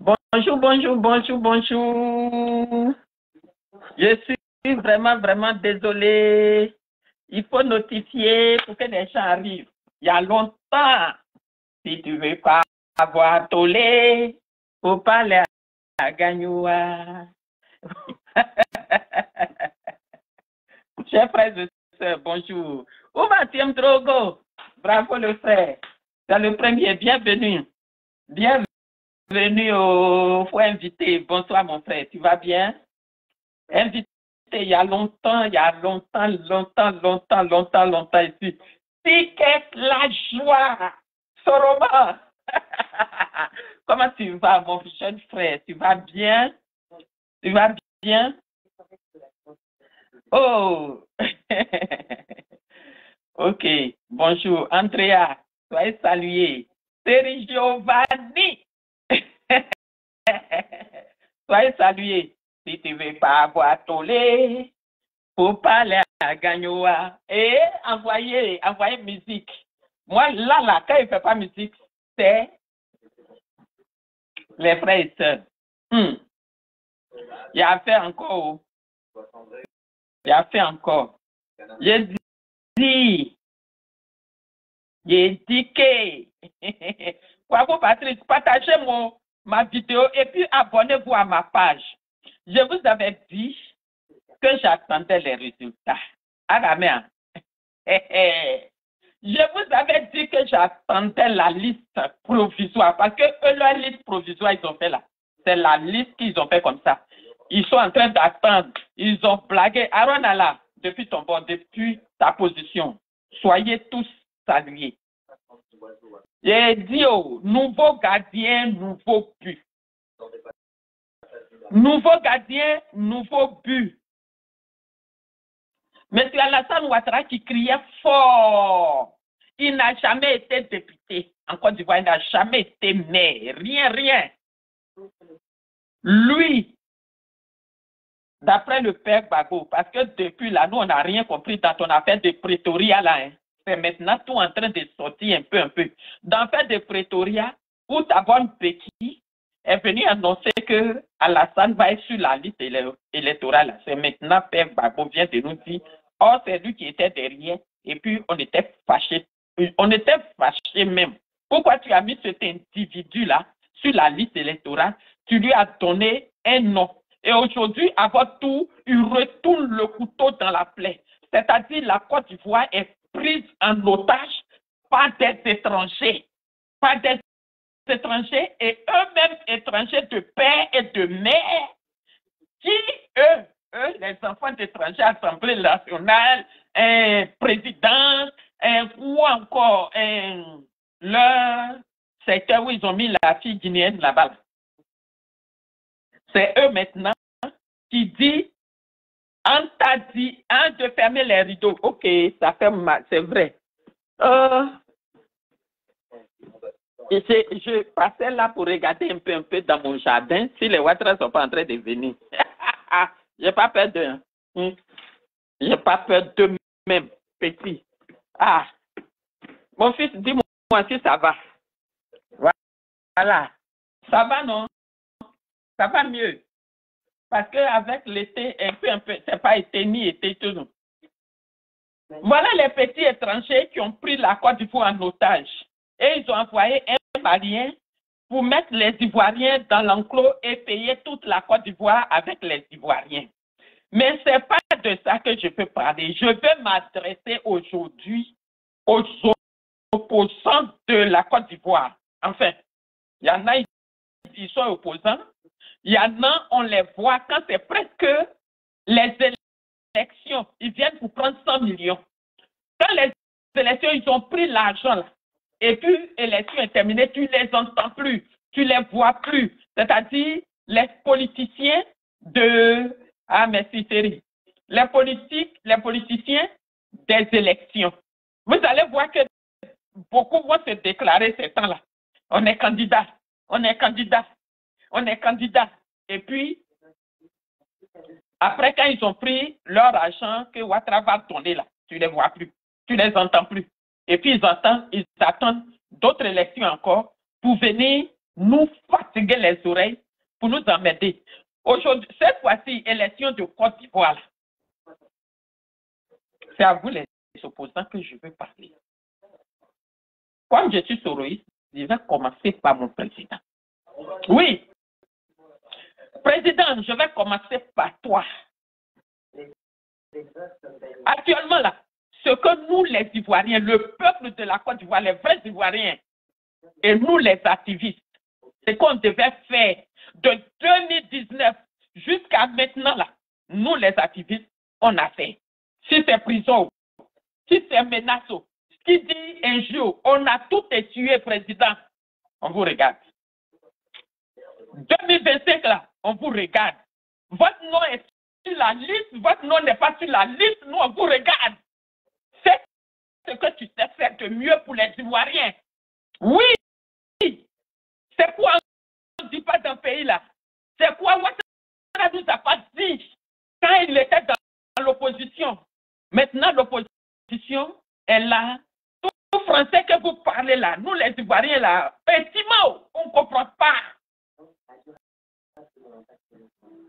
Bonjour, bonjour, bonjour, bonjour. Je suis vraiment désolée. Il faut notifier pour que les gens arrivent. Il y a longtemps. Si tu veux pas avoir tolé, faut pas aller à Gagnoua. Chers frères et sœurs, bonjour. Où va Drogo? Bravo le frère. C'est le premier. Bienvenue. Bienvenue au faut invité. Bonsoir mon frère. Tu vas bien? Invité il y a longtemps ici. Si qu'est la joie, Soroma. Comment tu vas, mon jeune frère? Tu vas bien? Tu vas bien? Oh! Ok, bonjour, Andrea, soyez salué. C'est Giovanni. Soyez salué. Si tu veux pas avoir tolé, faut pas aller à Gagnoua. Et envoyer musique. Moi, là, quand il ne fait pas musique, c'est les frères et sœurs. Il y a fait encore. Il y a fait encore. J'ai dit que. Bravo, Patrice, partagez ma vidéo et puis abonnez-vous à ma page. Je vous avais dit que j'attendais les résultats. Aramea. Je vous avais dit que j'attendais la liste provisoire parce que eux, leur liste provisoire, ils ont fait là. C'est la liste qu'ils ont fait comme ça. Ils sont en train d'attendre. Ils ont blagué. Aaron Allah, depuis ton bord, depuis ta position, soyez tous salués. J'ai dit au nouveau gardien, nouveau but. Nouveau gardien, nouveau but. Monsieur Alassane Ouattara qui criait fort. Il n'a jamais été député en Côte d'Ivoire, il n'a jamais été maire, rien. Lui, d'après le père Gbagbo, parce que depuis là, nous, on n'a rien compris dans ton affaire de Pretoria là. Hein. C'est maintenant tout en train de sortir un peu. Dans l'affaire de Pretoria, où Tabon Peki est venu annoncer que Alassane va être sur la liste électorale. C'est maintenant père Gbagbo vient de nous dire, oh, c'est lui qui était derrière, et puis on était fâchés. On était fâchés même. Pourquoi tu as mis cet individu-là sur la liste électorale? Tu lui as donné un nom. Et aujourd'hui, avant tout, il retourne le couteau dans la plaie. C'est-à-dire la Côte d'Ivoire est prise en otage par des étrangers. Par des étrangers et eux-mêmes étrangers de père et de mère qui, eux, les enfants d'étrangers, Assemblée nationale, président, ou encore leur secteur où ils ont mis la fille guinéenne là-bas. C'est eux maintenant qui disent, on t'a dit, de fermer les rideaux. Ok, ça fait mal, c'est vrai. Je passais là pour regarder un peu dans mon jardin si les Ouattara ne sont pas en train de venir. J'ai pas peur d'eux. J'ai pas peur d'eux même, petit. Ah, mon fils, dis-moi si ça va. Voilà. Ça va, non? Ça va mieux. Parce qu'avec l'été, un peu, c'est pas été ni été toujours. Voilà les petits étrangers qui ont pris la Côte d'Ivoire en otage. Et ils ont envoyé un Malien pour mettre les Ivoiriens dans l'enclos et payer toute la Côte d'Ivoire avec les Ivoiriens. Mais ce n'est pas de ça que je peux parler. Je veux m'adresser aujourd'hui aux opposants de la Côte d'Ivoire. Enfin, il y en a, ils sont opposants. Il y en a, on les voit quand c'est presque les élections. Ils viennent pour prendre 100 millions. Quand les élections, ils ont pris l'argent là. Et puis, l'élection est terminée, tu ne les entends plus, tu ne les vois plus. C'est-à-dire, les politiciens de... Ah, merci, Thierry. Les politiciens des élections. Vous allez voir que beaucoup vont se déclarer ces temps-là. On est candidat. Et puis, après, quand ils ont pris leur argent que Ouattara va donner là, tu ne les vois plus, tu ne les entends plus. Et puis, ils attendent d'autres élections encore pour venir nous fatiguer les oreilles pour nous emmerder. Aujourd'hui, cette fois-ci, élection de Côte d'Ivoire, c'est à vous les opposants que je veux parler. Comme je suis soroïste, je vais commencer par mon président. Oui, président, je vais commencer par toi. Actuellement, là, ce que nous, les Ivoiriens, le peuple de la Côte d'Ivoire, les vrais Ivoiriens, et nous, les activistes, ce qu'on devait faire de 2019 jusqu'à maintenant, là, nous, les activistes, on a fait. Si c'est prison, si c'est menace, qui dit injure, on a tout tué, président. On vous regarde. 2025, là, on vous regarde. Votre nom est sur la liste, votre nom n'est pas sur la liste, nous, on vous regarde. C'est ce que tu sais faire de mieux pour les Ivoiriens. Oui, c'est quoi on ne dit pas dans ce pays-là? C'est quoi Ouattara nous a pas dit quand il était dans l'opposition? Maintenant, l'opposition est là. Tout français que vous parlez là, nous les Ivoiriens là, petit mot, on ne comprend pas.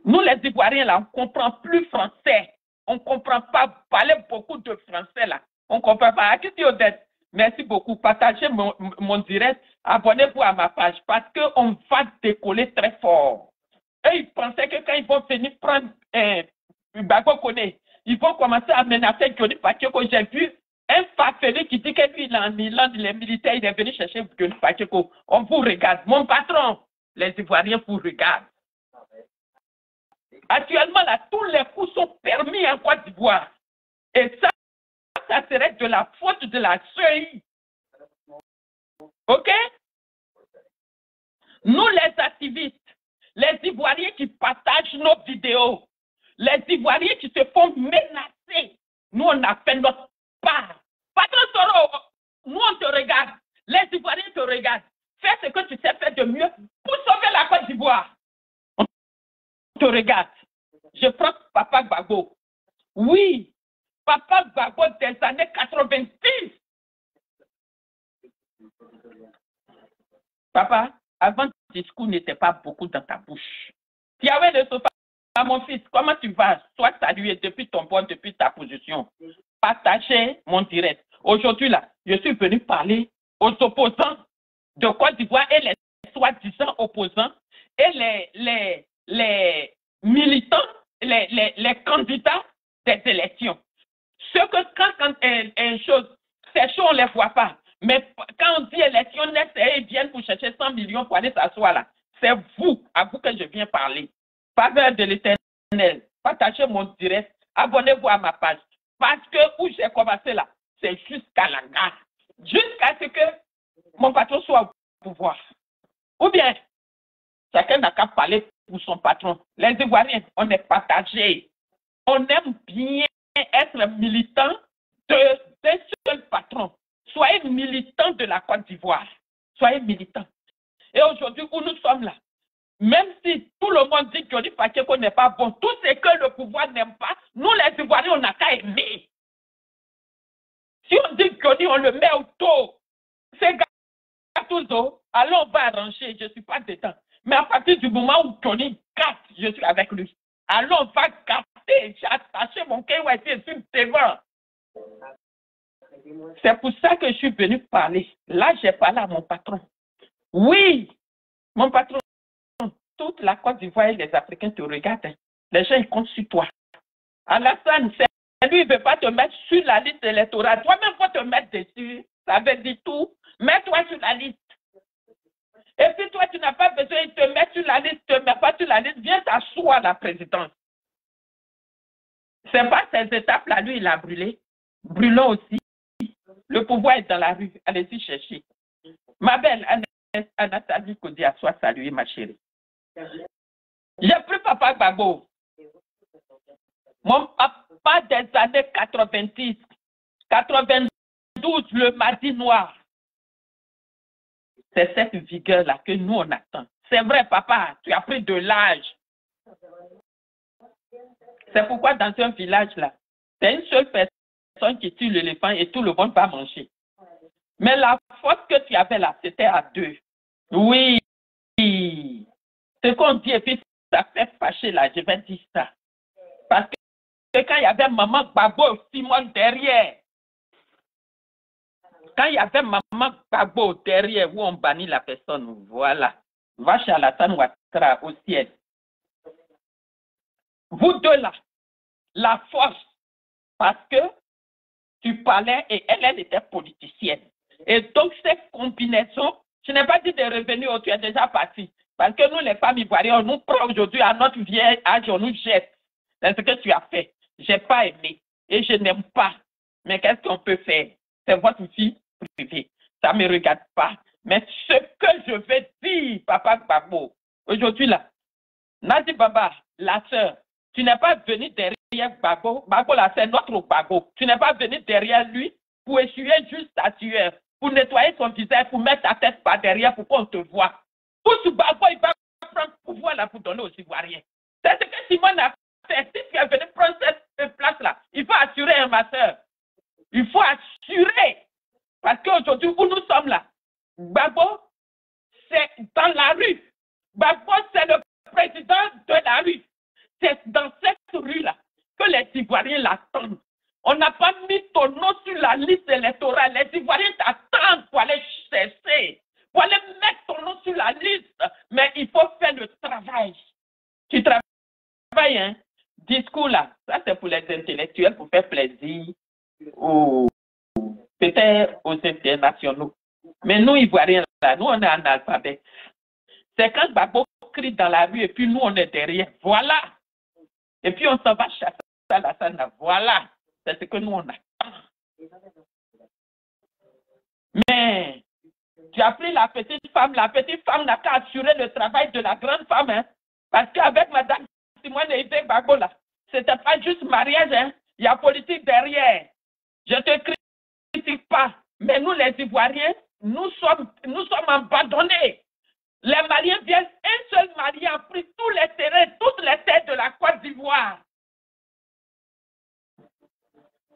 Nous les Ivoiriens là, on ne comprend plus français. On ne comprend pas parler beaucoup de français là. On ne comprend pas. Akiti Odette, merci beaucoup. Partagez mon direct. Abonnez-vous à ma page parce qu'on va décoller très fort. Et ils pensaient que quand ils vont venir prendre Bagbo Kone, ils vont commencer à menacer Johnny Pacheco. J'ai vu un farfelu qui dit que lui, il est en Irlande, il est militaire, il est venu chercher Johnny Pacheco. On vous regarde. Mon patron, les Ivoiriens vous regardent. Actuellement, là, tous les coups sont permis en Côte d'Ivoire. Et ça serait de la faute de la CEI. OK? Nous, les activistes, les Ivoiriens qui partagent nos vidéos, les Ivoiriens qui se font menacer, nous, on a fait notre part. Patron Soro, nous, on te regarde. Les Ivoiriens te regardent. Fais ce que tu sais faire de mieux pour sauver la Côte d'Ivoire. On te regarde. Je prends Papa Gbagbo. Oui, Papa Gbagbo des années 90. Papa, avant le discours n'était pas beaucoup dans ta bouche. Tu avais le sofa. Mon fils, comment tu vas? Sois salué depuis ton point, depuis ta position. Partagez mon direct. Aujourd'hui, là, je suis venu parler aux opposants de Côte d'Ivoire et les soi-disant opposants et les militants, les candidats des élections. Ce que quand une chose, ces choses, on ne les voit pas. Mais quand on dit élection nette, ils viennent pour chercher 100 millions pour aller s'asseoir là. C'est vous, à vous que je viens parler. Faveur de l'Éternel, partagez mon direct, abonnez-vous à ma page. Parce que où j'ai commencé là, c'est jusqu'à la gare. Jusqu'à ce que mon patron soit au pouvoir. Ou bien, chacun n'a qu'à parler pour son patron. Les Ivoiriens, on est partagés. On aime bien être militant d'un seul patron. Soyez militant de la Côte d'Ivoire. Soyez militant. Et aujourd'hui, où nous sommes là, même si tout le monde dit que Johnny Pacheco n'est pas bon, tout ce que le pouvoir n'aime pas, nous les Ivoiriens, on n'a qu'à aimer. Si on dit que Johnny, on le met au dos, c'est Gattuso, alors on va arranger, je ne suis pas dedans. Mais à partir du moment où Johnny gâte, je suis avec lui. Alors on va gâter, j'ai attaché mon KYC sur devant. C'est pour ça que je suis venu parler. Là, j'ai parlé à mon patron. Oui, mon patron, toute la Côte d'Ivoire et les Africains te regardent. Les gens, ils comptent sur toi. Alassane, lui, il ne veut pas te mettre sur la liste électorale. Toi-même, il faut te mettre dessus. Ça veut dire tout. Mets-toi sur la liste. Et puis, toi, tu n'as pas besoin de te mettre sur la liste. Ne te mets pas sur la liste. Viens t'asseoir à la présidence. Ce n'est pas ces étapes-là. Lui, il a brûlé. Brûlons aussi. Le pouvoir est dans la rue. Allez-y chercher. Ma belle Anastasie Kodia, sois saluée, ma chérie. J'ai pris Papa Gbagbo. Mon papa des années 90, 92, le mardi noir. C'est cette vigueur-là que nous, on attend. C'est vrai, papa, tu as pris de l'âge. C'est pourquoi dans un village, là, c'est une seule personne qui tue l'éléphant et tout le monde va manger. Mais la faute que tu avais là, c'était à deux. Oui, ce qu'on dit, et puis ça fait fâcher là, je vais dire ça. Parce que quand il y avait maman Gbagbo Simone derrière, quand il y avait maman Gbagbo derrière, où on bannit la personne, voilà. Va chez Alassane Ouattara au ciel. Vous deux là, la force, parce que tu parlais et elle était politicienne. Et donc, cette combinaison, je n'ai pas dit de revenir où tu es déjà parti. Parce que nous, les femmes ivoiriennes, on nous prend aujourd'hui à notre vieil âge, on nous jette. C'est ce que tu as fait. Je n'ai pas aimé et je n'aime pas. Mais qu'est-ce qu'on peut faire? C'est votre vie privée. Ça ne me regarde pas. Mais ce que je vais dire, Papa Gbagbo, aujourd'hui là, Nadi Baba, la sœur, tu n'es pas venu derrière Gbagbo. Gbagbo là, c'est notre Gbagbo. Tu n'es pas venu derrière lui pour essuyer juste ta sueur, pour nettoyer son visage, pour mettre ta tête par derrière pour qu'on te voie. Pour ce Gbagbo, il va prendre le pouvoir là pour donner aux Ivoiriens. C'est ce que Simone a fait. Si tu es venu prendre cette place-là, il faut assurer, hein, ma soeur. Il faut assurer. Parce qu'aujourd'hui, où nous sommes là, Gbagbo, c'est dans la rue. Gbagbo, c'est le président de la rue. C'est dans cette rue-là que les Ivoiriens l'attendent. On n'a pas mis ton nom sur la liste électorale. Les Ivoiriens t'attendent pour aller chercher, pour aller mettre ton nom sur la liste. Mais il faut faire le travail. Tu travailles, hein? Discours là, ça c'est pour les intellectuels, pour faire plaisir aux peut-être aux internationaux. Mais nous, Ivoiriens, là, nous, on est analphabètes. C'est quand Gbagbo crie dans la rue et puis nous, on est derrière. Voilà. Et puis, on s'en va chasser à la salle. Voilà. C'est ce que nous, on a. Mais, tu as pris la petite femme n'a qu'à assurer le travail de la grande femme. Hein? Parce qu'avec Mme Simone et Yves Gbagbo, là, c'était pas juste mariage. Hein? Il y a politique derrière. Je te critique pas. Mais nous, les Ivoiriens, nous sommes abandonnés. Les Maliens viennent, un seul Malien a pris tous les terrains, toutes les terres de la Côte d'Ivoire.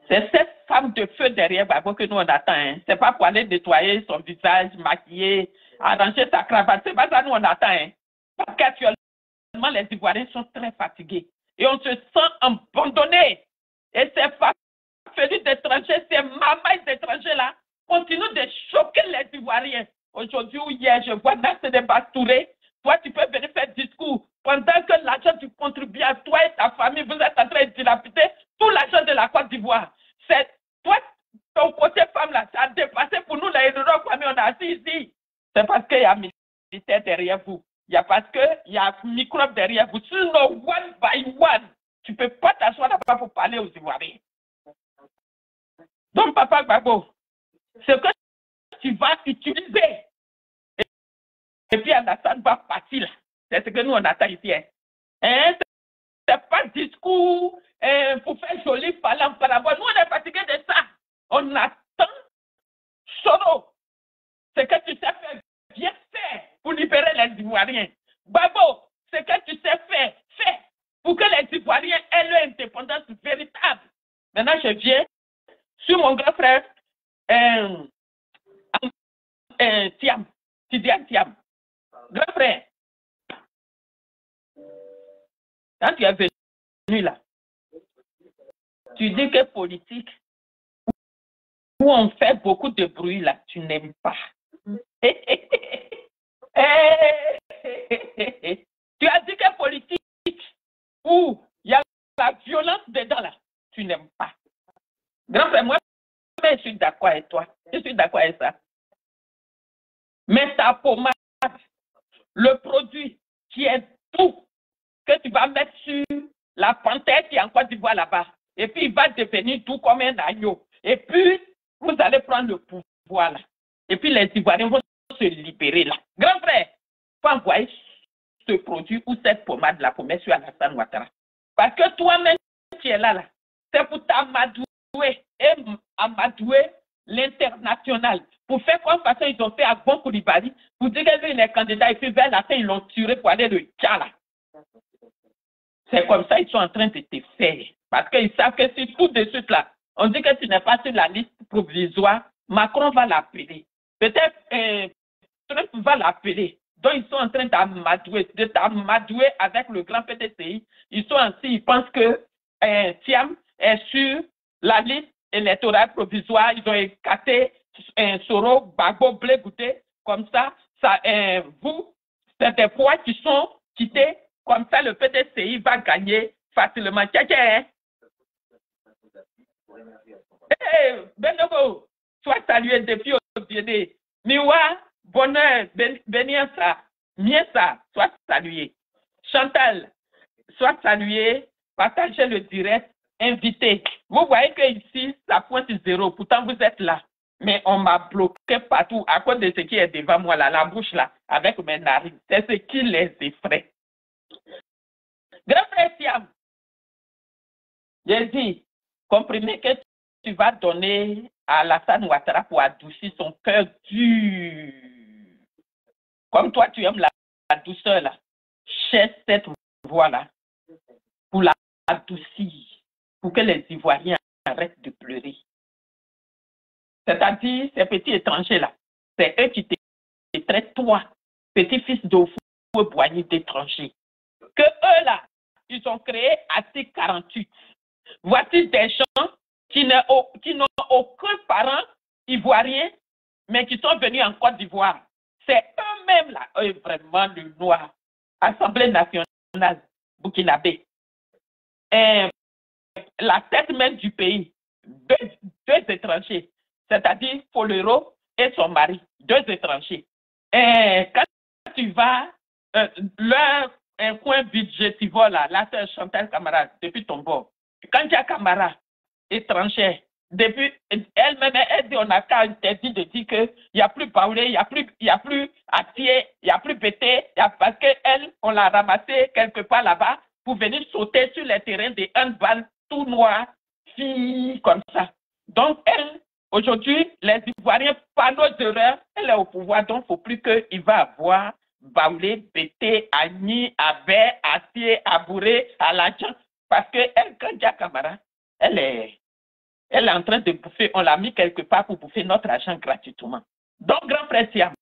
C'est cette femme de feu derrière Gbagbo que nous on attend. Hein. C'est pas pour aller nettoyer son visage, maquiller, arranger sa cravate. C'est pas ça nous on attend. Hein. Parce qu'actuellement, les Ivoiriens sont très fatigués. Et on se sent abandonnés. Et ces femmes d'étrangers, ces mamans d'étrangers là, continuent de choquer les Ivoiriens. Aujourd'hui ou hier, je vois Nasser Touré. Toi, tu peux venir faire discours pendant que l'argent du contribuable, toi et ta famille, vous êtes en train de dilapider tout l'argent de la Côte d'Ivoire. C'est toi, ton côté femme là, ça a dépassé pour nous les héros comme on a assis ici. C'est parce qu'il y a militaire derrière vous. Il y a parce qu'il y a microbe derrière vous. Sinon, one by one, tu ne peux pas t'asseoir là-bas pour parler aux Ivoiriens. Donc, Papa Gbagbo, ce que tu vas utiliser, et puis Alassane va partir là. C'est ce que nous on attend ici. Hein? C'est pas discours pour faire joli parler en parabole. Nous on est fatigués de ça. On attend Soro. Ce que tu sais faire, viens faire pour libérer les Ivoiriens. Gbagbo, ce que tu sais faire, fais pour que les Ivoiriens aient leur indépendance véritable. Maintenant, je viens sur mon grand frère Thiam, Tidiane Thiam. Grand frère, quand tu es venu là, tu dis que politique, où on fait beaucoup de bruit là, tu n'aimes pas. Tu as dit que politique, où il y a la violence dedans là, tu n'aimes pas. Grand frère, moi, je suis d'accord avec toi. Je suis d'accord avec ça. Mais ta pommade, le produit qui est tout, que tu vas mettre sur la panthère qui est en Côte d'Ivoire là-bas, et puis il va devenir tout comme un agneau. Et puis, vous allez prendre le pouvoir là. Et puis les Ivoiriens vont se libérer là. Grand frère, il faut envoyer ce produit ou cette pommade là pour mettre sur Alassane Ouattara. Parce que toi-même, tu es là. C'est pour t'amadouer et amadouer l'international. Pour faire quoi façon ils ont fait à Bon Koulibaly, pour dire que lui il est candidat et puis vers la fin ils l'ont tiré pour aller le Tchala. C'est comme ça ils sont en train de te faire. Parce qu'ils savent que si tout de suite là, on dit que tu n'es pas sur la liste provisoire, Macron va l'appeler. Peut-être Trump va l'appeler. Donc, ils sont en train de t'amadouer avec le grand PDCI. Ils sont ainsi, ils pensent que Thiam est sur la liste électorale provisoire. Ils ont écarté Soro, Bagbo, Blé Goûté. Comme ça, vous, c'est des poids qui sont quittés. Comme ça, le PDCI va gagner facilement. Hey, Benogo, sois salué depuis au Dieu. Miwa, bonheur, Beniasa, Miesa, sois salué. Chantal, sois salué. Partagez le direct, invité. Vous voyez que ici, ça pointe 0. Pourtant, vous êtes là. Mais on m'a bloqué partout à cause de ce qui est devant moi, là, la bouche là, avec mes narines. C'est ce qui les effraie. Grand frère Siam, j'ai dit, comprenez que tu vas donner à Alassane Ouattara pour adoucir son cœur dur. Comme toi, tu aimes la douceur là. Cherche cette voix-là pour l'adoucir, pour que les Ivoiriens arrêtent de pleurer. C'est-à-dire, ces petits étrangers-là, c'est eux qui te traitent, toi, petit-fils d'Ofou Boigny d'étrangers. Que eux-là, ils ont créé article 48. Voici des gens qui n'ont aucun parent ivoirien, mais qui sont venus en Côte d'Ivoire. C'est eux-mêmes là, vraiment le noir. Assemblée nationale burkinabé. La tête même du pays, deux étrangers, c'est-à-dire Folero et son mari, deux étrangers. Quand tu vas, leur coin budgétivore là, la sœur Chantal Camara, depuis ton bord, quand il y a Camara, étrangère, depuis elle-même, elle dit on a qu'à interdire de dire qu'il n'y a plus Baoulé, il n'y a plus Atié, il n'y a plus Bété, parce qu'elle, on l'a ramassée quelque part là-bas pour venir sauter sur les terrains de handball tout noir, fille comme ça. Donc, elle, aujourd'hui, les Ivoiriens, par nos erreurs, elle est au pouvoir, donc il ne faut plus qu'il va avoir Baoulé, Bété, Agni, Abé, Atié, Abouré, Aladjan. Parce qu'elle, quand il y a Camara, elle est en train de bouffer, on l'a mis quelque part pour bouffer notre argent gratuitement. Donc, grand frère Siam,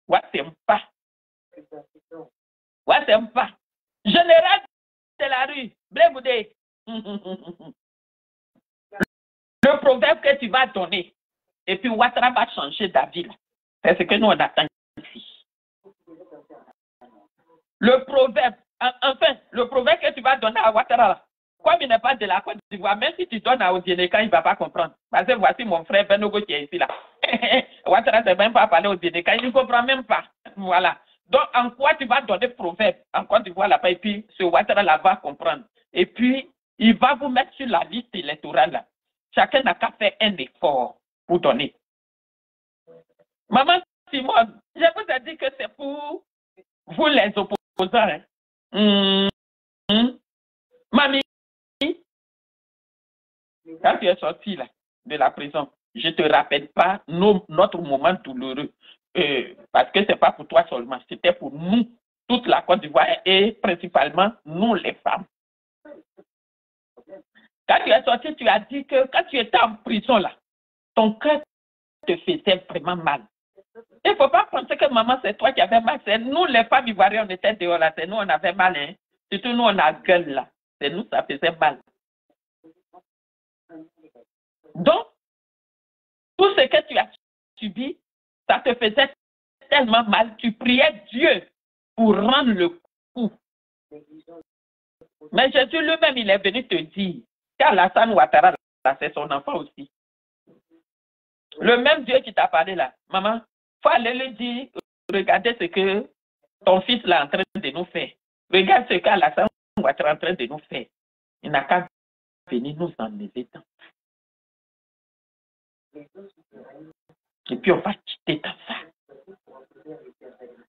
ouais, c'est pas. Ouais, c'est pas. Général de la rue, Bléboudé. Le proverbe que tu vas donner, et puis Ouattara va changer d'avis. C'est ce que nous on attend ici. Le proverbe, enfin, le proverbe que tu vas donner à Ouattara, comme il n'est pas de la Côte d'Ivoire, même si tu donnes à Odieneka, il ne va pas comprendre. Parce que voici mon frère Benogo qui est ici là. Ouattara ne sait même pas parler Odieneka, il ne comprend même pas. Voilà. Donc, en quoi tu vas donner proverbe en Côte d'Ivoire là-bas, et puis ce Ouattara là va comprendre. Et puis, il va vous mettre sur la liste électorale là. Chacun n'a qu'à faire un effort pour donner. Maman Simone, je vous ai dit que c'est pour vous les opposants. Hein? Mamie, quand tu es sorti là, de la prison, je ne te rappelle pas notre moment douloureux. Parce que ce n'est pas pour toi seulement, c'était pour nous, toute la Côte d'Ivoire et principalement nous les femmes. Quand tu es sorti, tu as dit que quand tu étais en prison là, ton cœur te faisait vraiment mal. Il ne faut pas penser que maman, c'est toi qui avais mal. C'est nous, les femmes ivoiriennes, on était dehors là. C'est nous, on avait mal. Hein. Surtout nous, on a gueule là. C'est nous, ça faisait mal. Donc, tout ce que tu as subi, ça te faisait tellement mal. Tu priais Dieu pour rendre le coup. Mais Jésus lui-même, il est venu te dire qu'Alassane Ouattara, c'est son enfant aussi. Le même Dieu qui t'a parlé là, maman, il faut aller lui dire, regardez ce que ton fils là est en train de nous faire. Regarde ce qu'Alassane Ouattara est en train de nous faire. Il n'a qu'à venir nous enlever tant. Et puis on va quitter comme ça.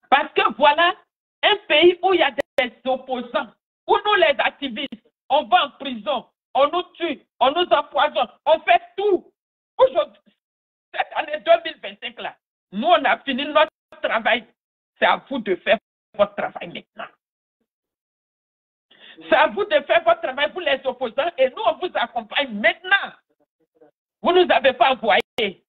Parce que voilà un pays où il y a des opposants, où nous les activistes, on va en prison, on nous tue, on nous empoisonne, on fait tout. Aujourd'hui, cette année 2025 là, nous on a fini notre travail. C'est à vous de faire votre travail maintenant. C'est à vous de faire votre travail pour les opposants et nous on vous accompagne maintenant. Vous ne nous avez pas envoyé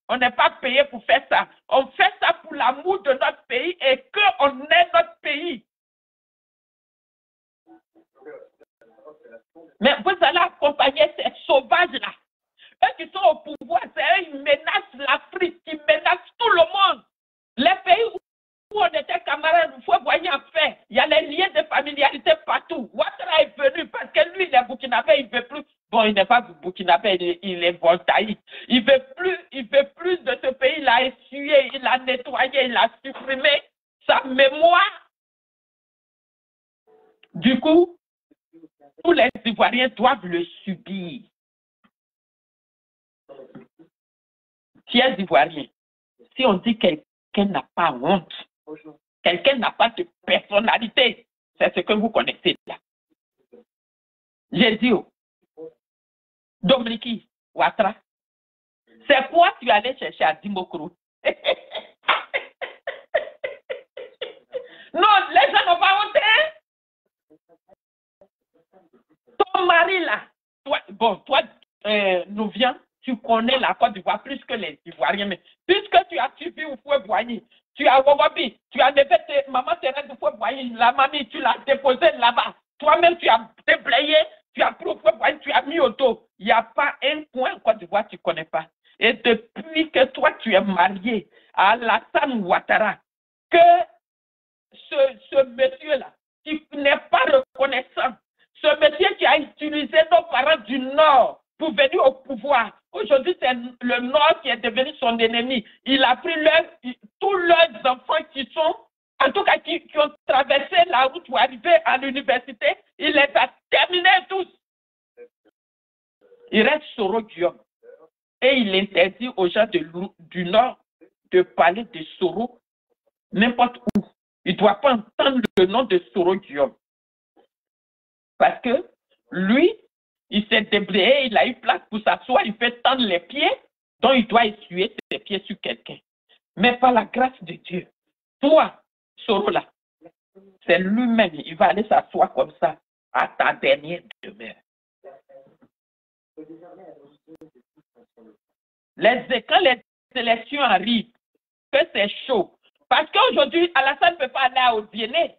On n'est pas payé pour faire ça. On fait ça pour l'amour de notre pays et qu'on aime notre pays. Mais vous allez accompagner ces sauvages-là. Eux qui sont au pouvoir, c'est eux qui menacent l'Afrique, qui menacent tout le monde. Les pays où on était camarades, il faut voir en fait. Il y a les liens de familiarité partout. Ouattara est venu parce que lui, il est burkinabé, il ne veut plus. Bon, il n'est pas burkinabé, il est voltaïque. Il veut plus de ce pays. Il a essuyé, il a nettoyé, il a supprimé sa mémoire. Du coup, tous les Ivoiriens doivent le subir. Chers Ivoiriens, si on dit que quelqu'un n'a pas honte, quelqu'un n'a pas de personnalité, c'est ce que vous connaissez là. J'ai dit, Dominique Ouattara, c'est quoi tu allais chercher à Dimokro? Non, les gens n'ont pas honte. Ton mari là, toi, nous viens, tu connais la Côte d'Ivoire plus que les Ivoiriens, mais puisque tu as suivi au Fouet-Boigny, tu as Wawabi, tu as levé maman Thérèse du Fouet-Boigny, la mamie, tu l'as déposée là-bas. Toi-même, tu as déblayé, tu as pris au Fouet-Boigny, tu as mis au dos. Il n'y a pas un coin en Côte d'Ivoire que tu ne connais pas. Et depuis que toi, tu es marié à Alassane Ouattara, que ce monsieur-là, qui n'est pas reconnaissant, ce monsieur qui a utilisé nos parents du Nord pour venir au pouvoir. Aujourd'hui, c'est le Nord qui est devenu son ennemi. Il a pris tous leurs enfants qui sont, en tout cas, qui ont traversé la route pour arriver à l'université. Il les a terminés tous. Il reste Soro Guillaume. Et il interdit aux gens du Nord de parler de Soro n'importe où. Il ne doit pas entendre le nom de Soro Guillaume. Parce que lui, il s'est déblayé, il a eu place pour s'asseoir, il fait tendre les pieds, donc il doit essuyer ses pieds sur quelqu'un. Mais par la grâce de Dieu, toi, Soro là, c'est lui-même, il va aller s'asseoir comme ça à ta dernière demeure. Quand les élections arrivent, que c'est chaud. Parce qu'aujourd'hui, Alassane ne peut pas aller au dîner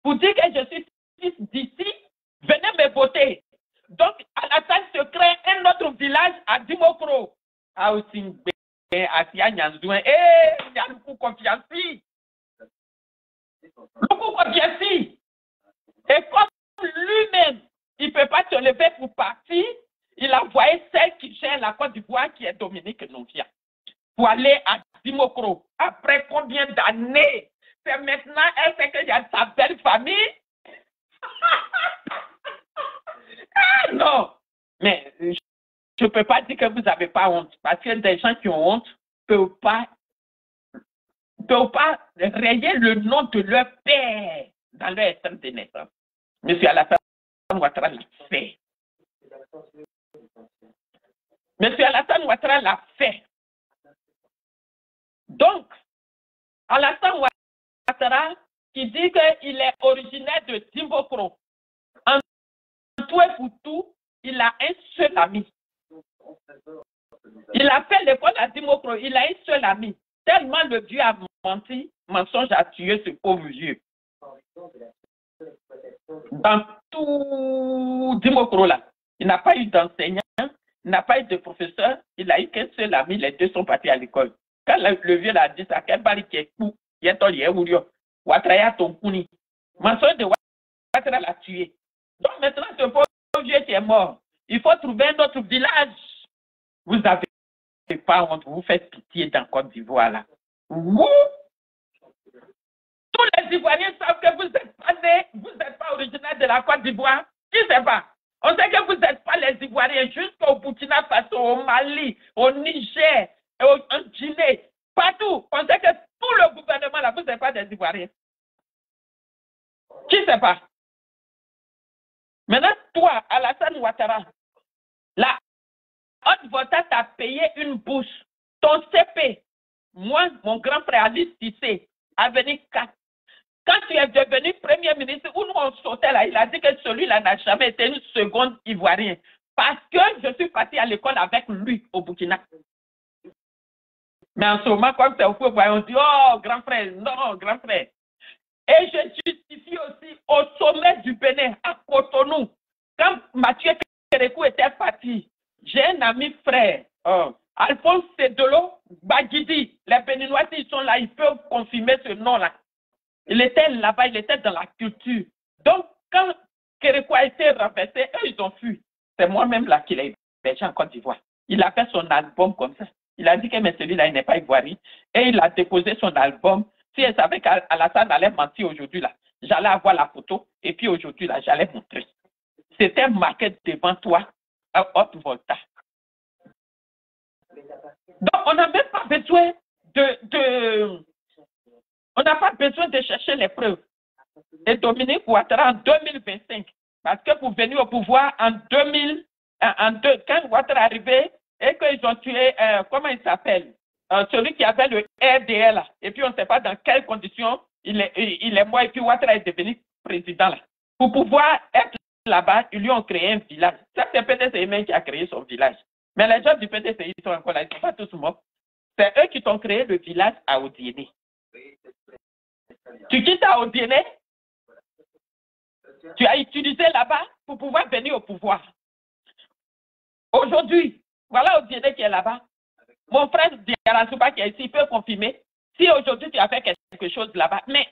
pour dire que je suis fils d'ici, venez me voter. Donc, Alassane se crée un autre village à Dimokro. À Osingbe, à Sianyanzouin. Il y a Lukou Confianci. Lukou Confianci. Et comme lui-même, il ne peut pas se lever pour partir, il a envoyé celle qui gère la Côte d'Ivoire, qui est Dominique Novia, pour aller à Dimokro. Après combien d'années? C'est maintenant, elle sait qu'il y a sa belle famille. Ah non! Mais je ne peux pas dire que vous n'avez pas honte, parce que des gens qui ont honte ne peuvent pas rayer le nom de leur père dans leur extrait de naissance. Monsieur Alassane Ouattara l'a fait. Monsieur Alassane Ouattara l'a fait. Donc, Alassane Ouattara qui dit qu'il est originaire de Dimokro, en tout et pour tout, il a un seul ami. Il a fait l'école à Dimokro, il a un seul ami. Tellement le vieux a menti, mensonge a tué ce pauvre vieux. Dans tout Dimokro là, il n'a pas eu d'enseignant, il n'a pas eu de professeur, il n'a eu qu'un seul ami, les deux sont partis à l'école. Quand le vieux l'a dit ça, quel bari qui est fou, il est tombé, il est Ouattara ton kuni. Mensonge de Ouattara l'a tué. Donc maintenant, ce pauvre vieux qui est mort, il faut trouver un autre village. Vous n'avez pas honte, vous faites pitié dans Côte d'Ivoire là. Ouh! Tous les Ivoiriens savent que vous n'êtes pas nés, vous n'êtes pas originaire de la Côte d'Ivoire. Qui ne sait pas? On sait que vous n'êtes pas les Ivoiriens jusqu'au Burkina Faso, au Mali, au Niger, en Guinée, partout. On sait que tout le gouvernement là, vous n'êtes pas des Ivoiriens. Qui ne sait pas? Maintenant, toi, Alassane Ouattara, la haute volta t'a payé une bourse. Ton CP, moi, mon grand frère Alice Tissé, a venu 4. Quand tu es devenu premier ministre, où nous on sautait là, il a dit que celui-là n'a jamais été une seconde Ivoirien. Parce que je suis parti à l'école avec lui au Burkina. Mais en ce moment, comme c'est au pouvoir, on dit, oh, grand frère, non, grand frère. Et je justifie aussi au sommet du Bénin, à Cotonou, quand Mathieu Kérékou était parti, j'ai un ami frère, Alphonse Sedolo Bagidi, les Béninois, ils sont là, ils peuvent confirmer ce nom-là. Il était là-bas, il était dans la culture. Donc, quand Kérékou a été renversé, eux, ils ont fui. C'est moi-même là qui l'ai hébergé en Côte d'Ivoire. Il a fait son album comme ça. Il a dit que mais celui-là, il n'est pas ivoirien. Et il a déposé son album. Si elle savait qu'Alassane allait mentir aujourd'hui, là, j'allais avoir la photo. Et puis aujourd'hui, là, j'allais montrer. C'était marqué devant toi, à haute volta. Donc, on n'a même pas besoin on n'a pas besoin de chercher les preuves. Et Dominique Ouattara en 2025, parce que pour venir au pouvoir en 2000, quand Ouattara est arrivé et qu'ils ont tué, comment il s'appelle, celui qui avait le RDL, et puis on ne sait pas dans quelles conditions il est mort, et puis Ouattara est devenu président là. Pour pouvoir être là-bas, ils lui ont créé un village. Ça, c'est PDCI même qui a créé son village. Mais les gens du PDCI sont encore là, ils ne sont pas tous morts. C'est eux qui t'ont créé le village à Odiéné. Tu quittes à Odiéné, tu as utilisé là-bas pour pouvoir venir au pouvoir. Aujourd'hui, voilà Odiéné qui est là-bas. Mon frère Diarasuba qui est ici, il peut confirmer. Si aujourd'hui tu as fait quelque chose là-bas, mais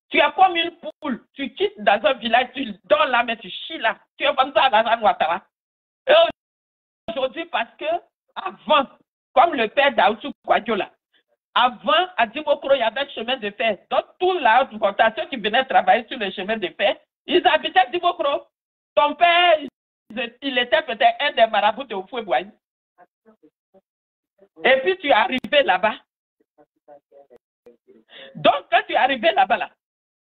tu es comme une poule, tu quittes dans un village, tu donnes là, mais tu chies là. Tu es comme ça à Alassane Ouattara. Et aujourd'hui, parce que avant, comme le père d'Aoussou Kouadiola, avant, à Dimokro, il y avait un chemin de fer. Donc, tout là, ceux qui venaient travailler sur le chemin de fer, ils habitaient Dimokro. Ton père, il était peut-être un des marabouts de Oufoué-Boigny. Et puis, tu es arrivé là-bas. Donc, quand tu es arrivé là-bas, là,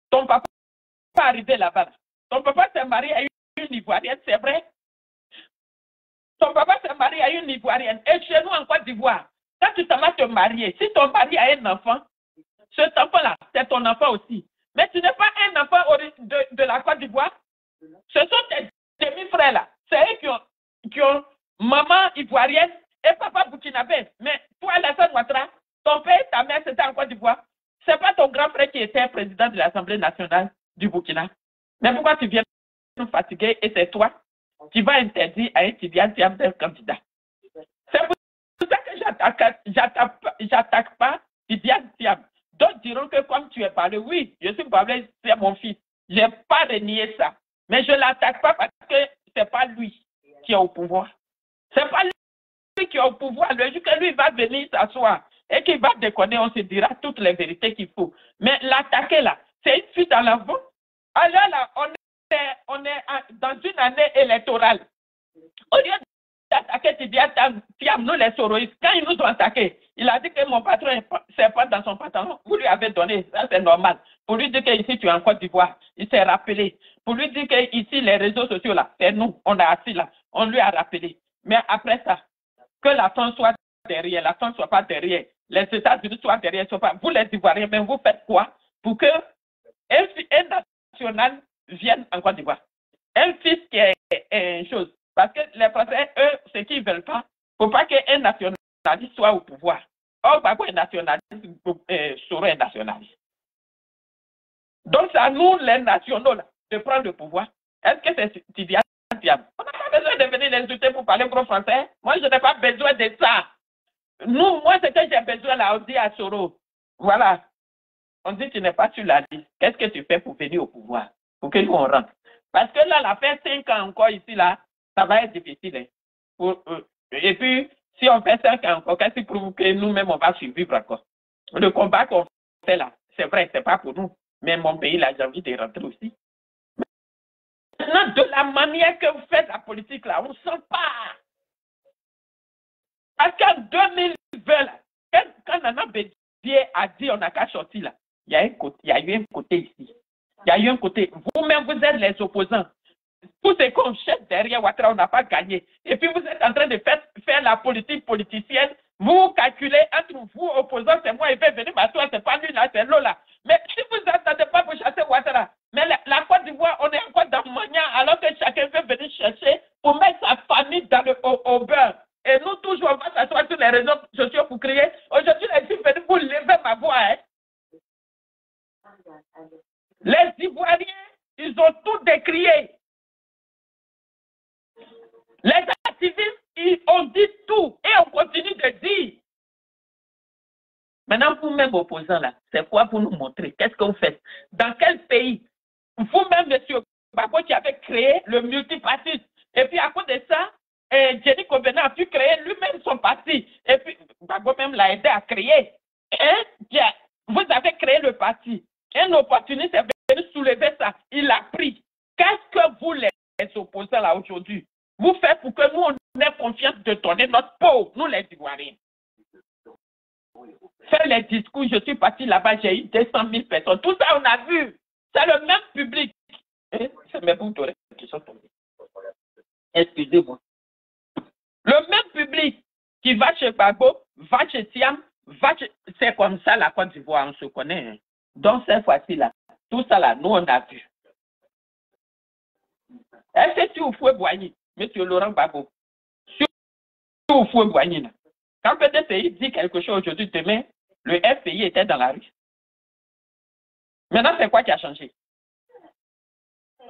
ton papa est arrivé là-bas. Là. Ton papa s'est marié à une Ivoirienne, c'est vrai. Ton papa s'est marié à une Ivoirienne. Et chez nous, en Côte d'Ivoire, quand tu t'en vas te marier, si ton mari a un enfant, cet enfant-là, c'est ton enfant aussi. Mais tu n'es pas un enfant de la Côte d'Ivoire. Ce sont tes demi-frères là. C'est eux qui ont maman ivoirienne et papa burkinabé. Mais toi, Alassane Ouattara, ton père et ta mère, c'était en Côte d'Ivoire. Ce n'est pas ton grand frère qui était président de l'Assemblée nationale du Burkina. Mais pourquoi tu viens nous fatiguer et c'est toi qui vas interdire à un Tidiane Thiam d'être candidat? C'est pour ça que j'attaque pas Tidiane Thiam. D'autres diront que comme tu es parlé, oui, je suis parlé, c'est mon fils. Je n'ai pas renié ça. Mais je ne l'attaque pas parce que ce n'est pas lui qui est au pouvoir. Ce n'est pas lui qui est au pouvoir. Le jour que lui va venir s'asseoir et qu'il va déconner, on se dira toutes les vérités qu'il faut. Mais l'attaquer là, c'est une fuite en avant. Alors là, on est dans une année électorale. Au lieu d'attaquer Tidiane Thiam, nous les soroïstes, quand ils nous ont attaqués, il a dit que mon patron c'est pas dans son pantalon. Vous lui avez donné, ça c'est normal. Pour lui dire qu'ici tu es en Côte d'Ivoire, il s'est rappelé. Pour lui dire qu'ici les réseaux sociaux là, c'est nous, on est assis là, on lui a rappelé. Mais après ça, que la France soit derrière, la France ne soit pas derrière, les États-Unis soient derrière, soient pas. Vous les Ivoiriens, mais vous faites quoi pour que un national vienne en Côte d'Ivoire? Un fils qui est une chose. Parce que les Français, eux, ce qu'ils ne veulent pas, il ne faut pas qu'un nationaliste soit au pouvoir. Or, par quoi un nationaliste serait un nationaliste? Donc, c'est à nous, les nationaux, là, de prendre le pouvoir. Est-ce que c'est Tidiane Thiam? On n'a pas besoin de venir les insulter pour parler gros français. Moi, je n'ai pas besoin de ça. Moi, ce que j'ai besoin, là, on dit à Soro, voilà, on dit tu n'es pas sur la liste. Qu'est-ce que tu fais pour venir au pouvoir? Pour que nous, on rentre. Parce que là, la fait 5 ans encore ici, là, ça va être difficile. Hein. Et puis, si on fait 5 ans encore, qu'est-ce qui prouve que nous-mêmes, on va survivre encore? Le combat qu'on fait là, c'est vrai, c'est pas pour nous. Mais mon pays, là, j'ai envie de rentrer aussi. Maintenant, de la manière que vous faites la politique, là, on ne sent pas. Parce qu'en 2020, là, quand Nana Bédié a dit on n'a qu'à sortir, là, il y a eu un côté ici. Il y a eu un côté. Vous-même, vous êtes les opposants. Tout ce qu'on cherche derrière Ouattara, on n'a pas gagné. Et puis vous êtes en train de faire la politique politicienne. Vous calculez entre vous, opposants, c'est moi, il va venir m'asseoir, c'est pas lui là, c'est l'autre là. Mais si vous n'attendez pas pour chasser Ouattara, mais la Côte d'Ivoire, on est encore dans Mania, alors que chacun veut venir chercher pour mettre sa famille dans au beurre. Et nous, toujours, on va s'asseoir sur les réseaux sociaux pour crier. Aujourd'hui, les tout décrié. Les activistes, on dit tout et on continue de dire. Maintenant, vous-même opposants là, c'est quoi pour nous montrer? Qu'est-ce que vous faites? Dans quel pays? Vous-même, monsieur Gbagbo, qui avez créé le multipartisme. Et puis à cause de ça, Jenny Kobena a pu créer lui-même son parti. Et puis Gbagbo même l'a aidé à créer. Vous avez créé le parti. Un opportuniste est venu soulever ça. Il a pris. Qu'est-ce que vous, les opposants là aujourd'hui, vous faites pour que nous, on ait confiance de donner notre peau, nous les Ivoiriens? Faire les discours, je suis parti là-bas, j'ai eu 200 000 personnes. Tout ça, on a vu. C'est le même public. C'est mes bouts d'oreilles qui sont tombés. Excusez-moi. Le même public qui va chez Gbagbo, va chez Thiam, c'est comme ça la Côte d'Ivoire, on se connaît. Hein. Donc cette fois-ci là, tout ça là, nous on a vu. Est-ce que tu fouet Boigny, monsieur Laurent Gbagbo, sur fouet Boigny là, quand PDCI dit quelque chose aujourd'hui, demain, le FPI était dans la rue. Maintenant, c'est quoi qui a changé?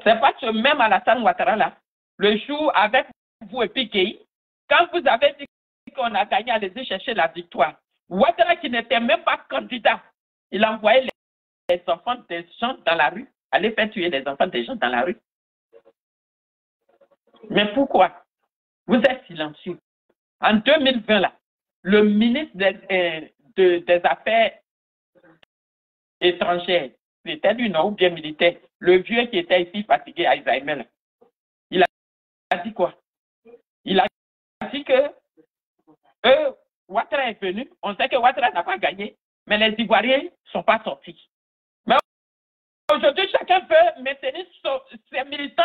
C'est pas ce même Alassane Ouattara là, le jour avec vous et puis Gueye, quand vous avez dit qu'on a gagné, allez-y chercher la victoire. Ouattara qui n'était même pas candidat, il envoyait les enfants des gens dans la rue, aller faire tuer les enfants des gens dans la rue. Mais pourquoi? Vous êtes silencieux. En 2020 là, le ministre des Affaires étrangères, c'était lui, non, ou bien militaire, le vieux qui était ici fatigué à Alzheimer, il a dit quoi? Il a dit que Ouattara est venu, on sait que Ouattara n'a pas gagné, mais les Ivoiriens ne sont pas sortis. Mais aujourd'hui, chacun peut maintenir ses militants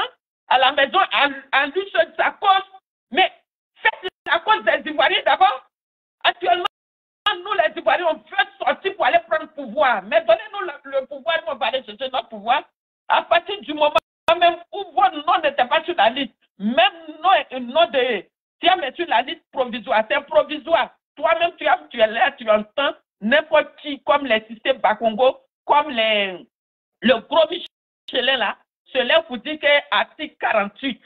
à la maison en lui seul sa cause, mais faites la cause des Ivoiriens d'abord. Actuellement, nous les Ivoiriens, on veut sortir pour aller prendre le pouvoir, mais donnez-nous le pouvoir, nous on va aller chercher notre pouvoir. À partir du moment même où vos noms n'étaient pas sur la liste, même nom de Thiam est sur la liste provisoire, c'est provisoire. Toi-même, tu es là, tu entends n'importe qui, comme les systèmes Bakongo, comme le gros Michelin là, se lève pour dire qu'article 48,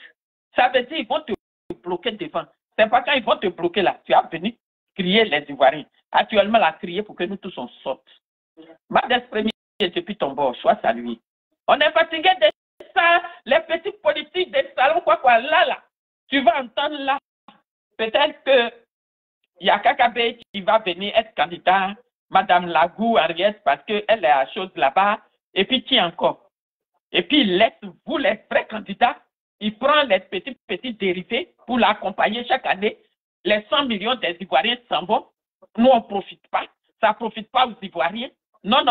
ça veut dire qu'ils vont te bloquer devant. C'est pas quand ils vont te bloquer là, tu as venu crier les Ivoiriens. Actuellement, la crier pour que nous tous on sorte. Madès premier depuis ton bord, sois salué. On est fatigué de ça, les petits politiques des salons, quoi, là. Tu vas entendre là. Peut-être que il y a Kakabe qui va venir être candidat, Madame Lagou, Ariès, parce qu'elle est à chose là-bas. Et puis qui encore? Et puis il laisse vous les vrais candidats. Il prend les petits dérivés pour l'accompagner chaque année. Les 100 millions des Ivoiriens s'en vont. Nous, on ne profite pas. Ça ne profite pas aux Ivoiriens. Non.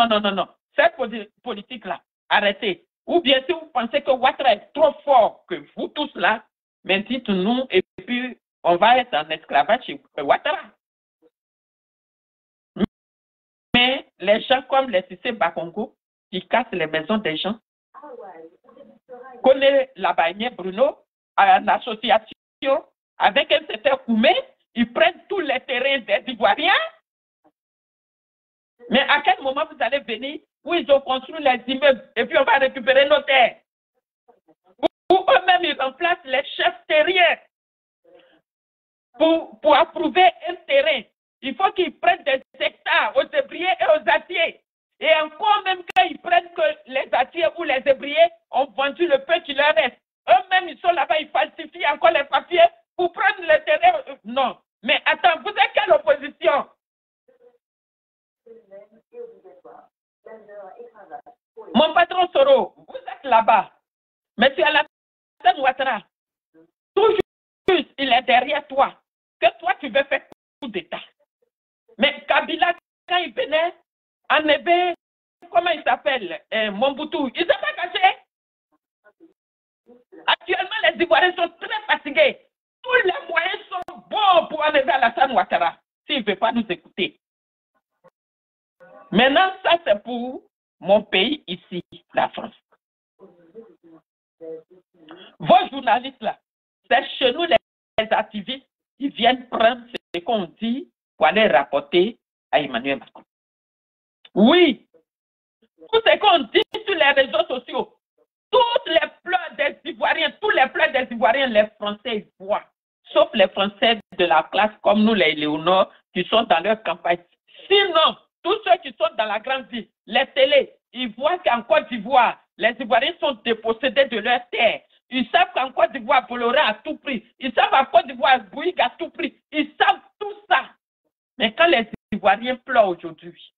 Cette politique-là, arrêtez. Ou bien si vous pensez que Ouattara est trop fort que vous tous là, mais dites-nous et puis on va être en esclavage chez Ouattara. Mais les gens comme les Cissé Bakongo, qui cassent les maisons des gens, connaît la bannière Bruno, en association avec un certain Koumé, ils prennent tous les terrains des Ivoiriens. Mais à quel moment vous allez venir où ils ont construit les immeubles et puis on va récupérer nos terres? Où eux-mêmes ils remplacent les chefs terriens. Pour approuver un terrain, il faut qu'ils prennent des hectares aux ébriers et aux atiers. Et encore même quand ils prennent que les atiers ou les ébriers ont vendu le peu qui leur reste. Eux-mêmes, ils sont là-bas, ils falsifient encore les papiers pour prendre le terrain. Non. Mais attends, vous êtes quelle opposition? Mon patron Soro, vous êtes là-bas. Mais tu es Alassane Ouattara. Toujours, il est derrière toi. Que toi, tu veux faire coup d'État. Mais Kabila, quand il venait, en Ébé, comment il s'appelle, Mobutu, il ne s'est pas caché. Actuellement, les Ivoiriens sont très fatigués. Tous les moyens sont bons pour enlever Alassane Ouattara, s'il ne veut pas nous écouter. Maintenant, ça c'est pour mon pays ici, la France. Vos journalistes là, c'est chez nous les activistes qui viennent prendre ce qu'on dit pour aller rapporter à Emmanuel Macron. Oui, tout ce qu'on dit sur les réseaux sociaux, Toutes les pleurs des Ivoiriens, tous les pleurs des Ivoiriens, les Français voient. Sauf les Français de la classe comme nous, les Léonard, qui sont dans leur campagne. Sinon, tous ceux qui sont dans la grande ville, les télés, ils voient qu'en Côte d'Ivoire, les Ivoiriens sont dépossédés de leurs terres. Ils savent qu'en Côte d'Ivoire, Bolloré à tout prix. Ils savent qu'en Côte d'Ivoire, Bouygues à tout prix. Ils savent tout ça. Mais quand les Ivoiriens pleurent aujourd'hui,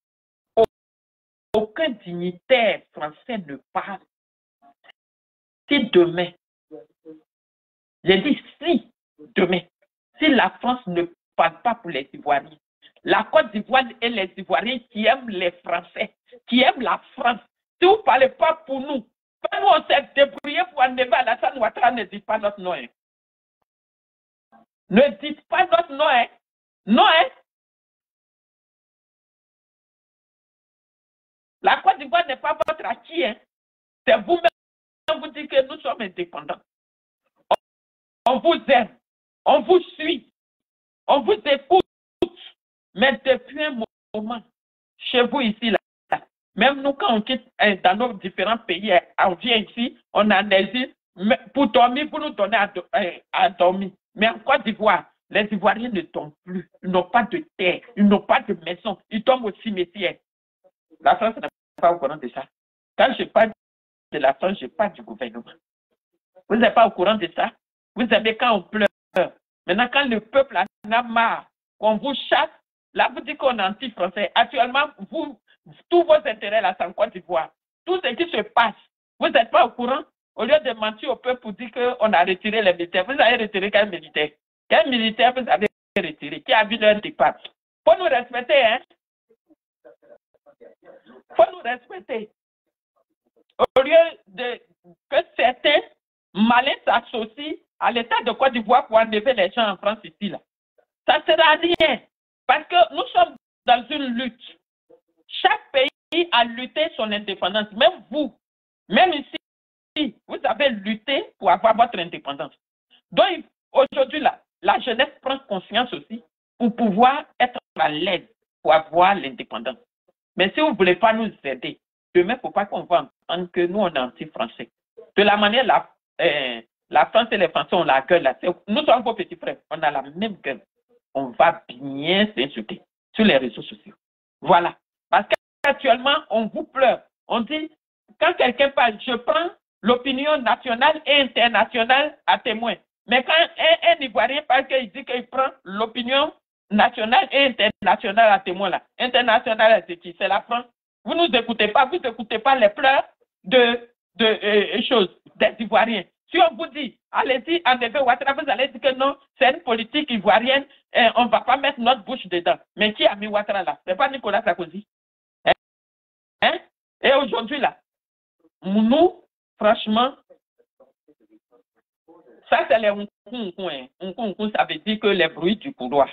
aucun dignitaire français ne parle. Si demain, j'ai dit si demain, si la France ne parle pas pour les Ivoiriens, la Côte d'Ivoire et les Ivoiriens qui aiment les Français, qui aiment la France, si vous ne parlez pas pour nous, quand nous on s'est débrouillé pour enlever Alassane Ouattara, ne dites pas notre nom. Hein. Ne dites pas notre nom. Hein. Non, hein. La Côte d'Ivoire n'est pas votre acquis. Hein. C'est vous-même qui vous dites que nous sommes indépendants. On vous aime, on vous suit, on vous écoute. Mais depuis un moment, chez vous ici, là, même nous, quand on quitte dans nos différents pays, on vient ici, on en exil, pour dormir, vous nous donnez à dormir. Mais en Côte d'Ivoire, les Ivoiriens ne dorment plus. Ils n'ont pas de terre, ils n'ont pas de maison, ils dorment au cimetière. La France n'est pas au courant de ça. Quand je parle de la France, je parle du gouvernement. Vous n'êtes pas au courant de ça? Vous savez quand on pleure. Maintenant, quand le peuple en a marre, qu'on vous chasse, là, vous dites qu'on est anti-français. Actuellement, tous vos intérêts, là, c'est en Côte d'Ivoire. Tout ce qui se passe, vous n'êtes pas au courant? Au lieu de mentir au peuple pour dire qu'on a retiré les militaires, vous avez retiré quel militaire? Quel militaire vous avez retiré? Qui a vu leur départ? Il faut nous respecter, hein? Il faut nous respecter. Au lieu que certains malins s'associent à l'État de Côte d'Ivoire pour enlever les gens en France ici, là. Ça ne sert à rien. Parce que nous sommes dans une lutte. Chaque pays a lutté son indépendance. Même vous, même ici, vous avez lutté pour avoir votre indépendance. Donc, aujourd'hui, là, la jeunesse prend conscience aussi pour pouvoir être à l'aise pour avoir l'indépendance. Mais si vous ne voulez pas nous aider, demain, il ne faut pas qu'on va entendre que nous, on est anti-français. De la manière, la France et les Français ont la gueule. Là. Nous sommes vos petits frères. On a la même gueule. On va bien s'insulter sur les réseaux sociaux. Voilà. Parce qu'actuellement, on vous pleure. On dit, quand quelqu'un parle, je prends l'opinion nationale et internationale à témoin. Mais quand un Ivoirien parle, il dit qu'il prend l'opinion nationale et internationale à témoin. Là. Internationale, c'est qui? C'est la France. Vous ne nous écoutez pas, vous n'écoutez pas les pleurs des Ivoiriens. Si on vous dit, allez-y, enlevez Ouattara, vous allez dire que non, c'est une politique ivoirienne, on ne va pas mettre notre bouche dedans. Mais qui a mis Ouattara là? Ce n'est pas Nicolas Sarkozy. Hein? Et aujourd'hui là, nous, franchement, ça c'est les Nkunku. Ça veut dire que les bruits du couloir.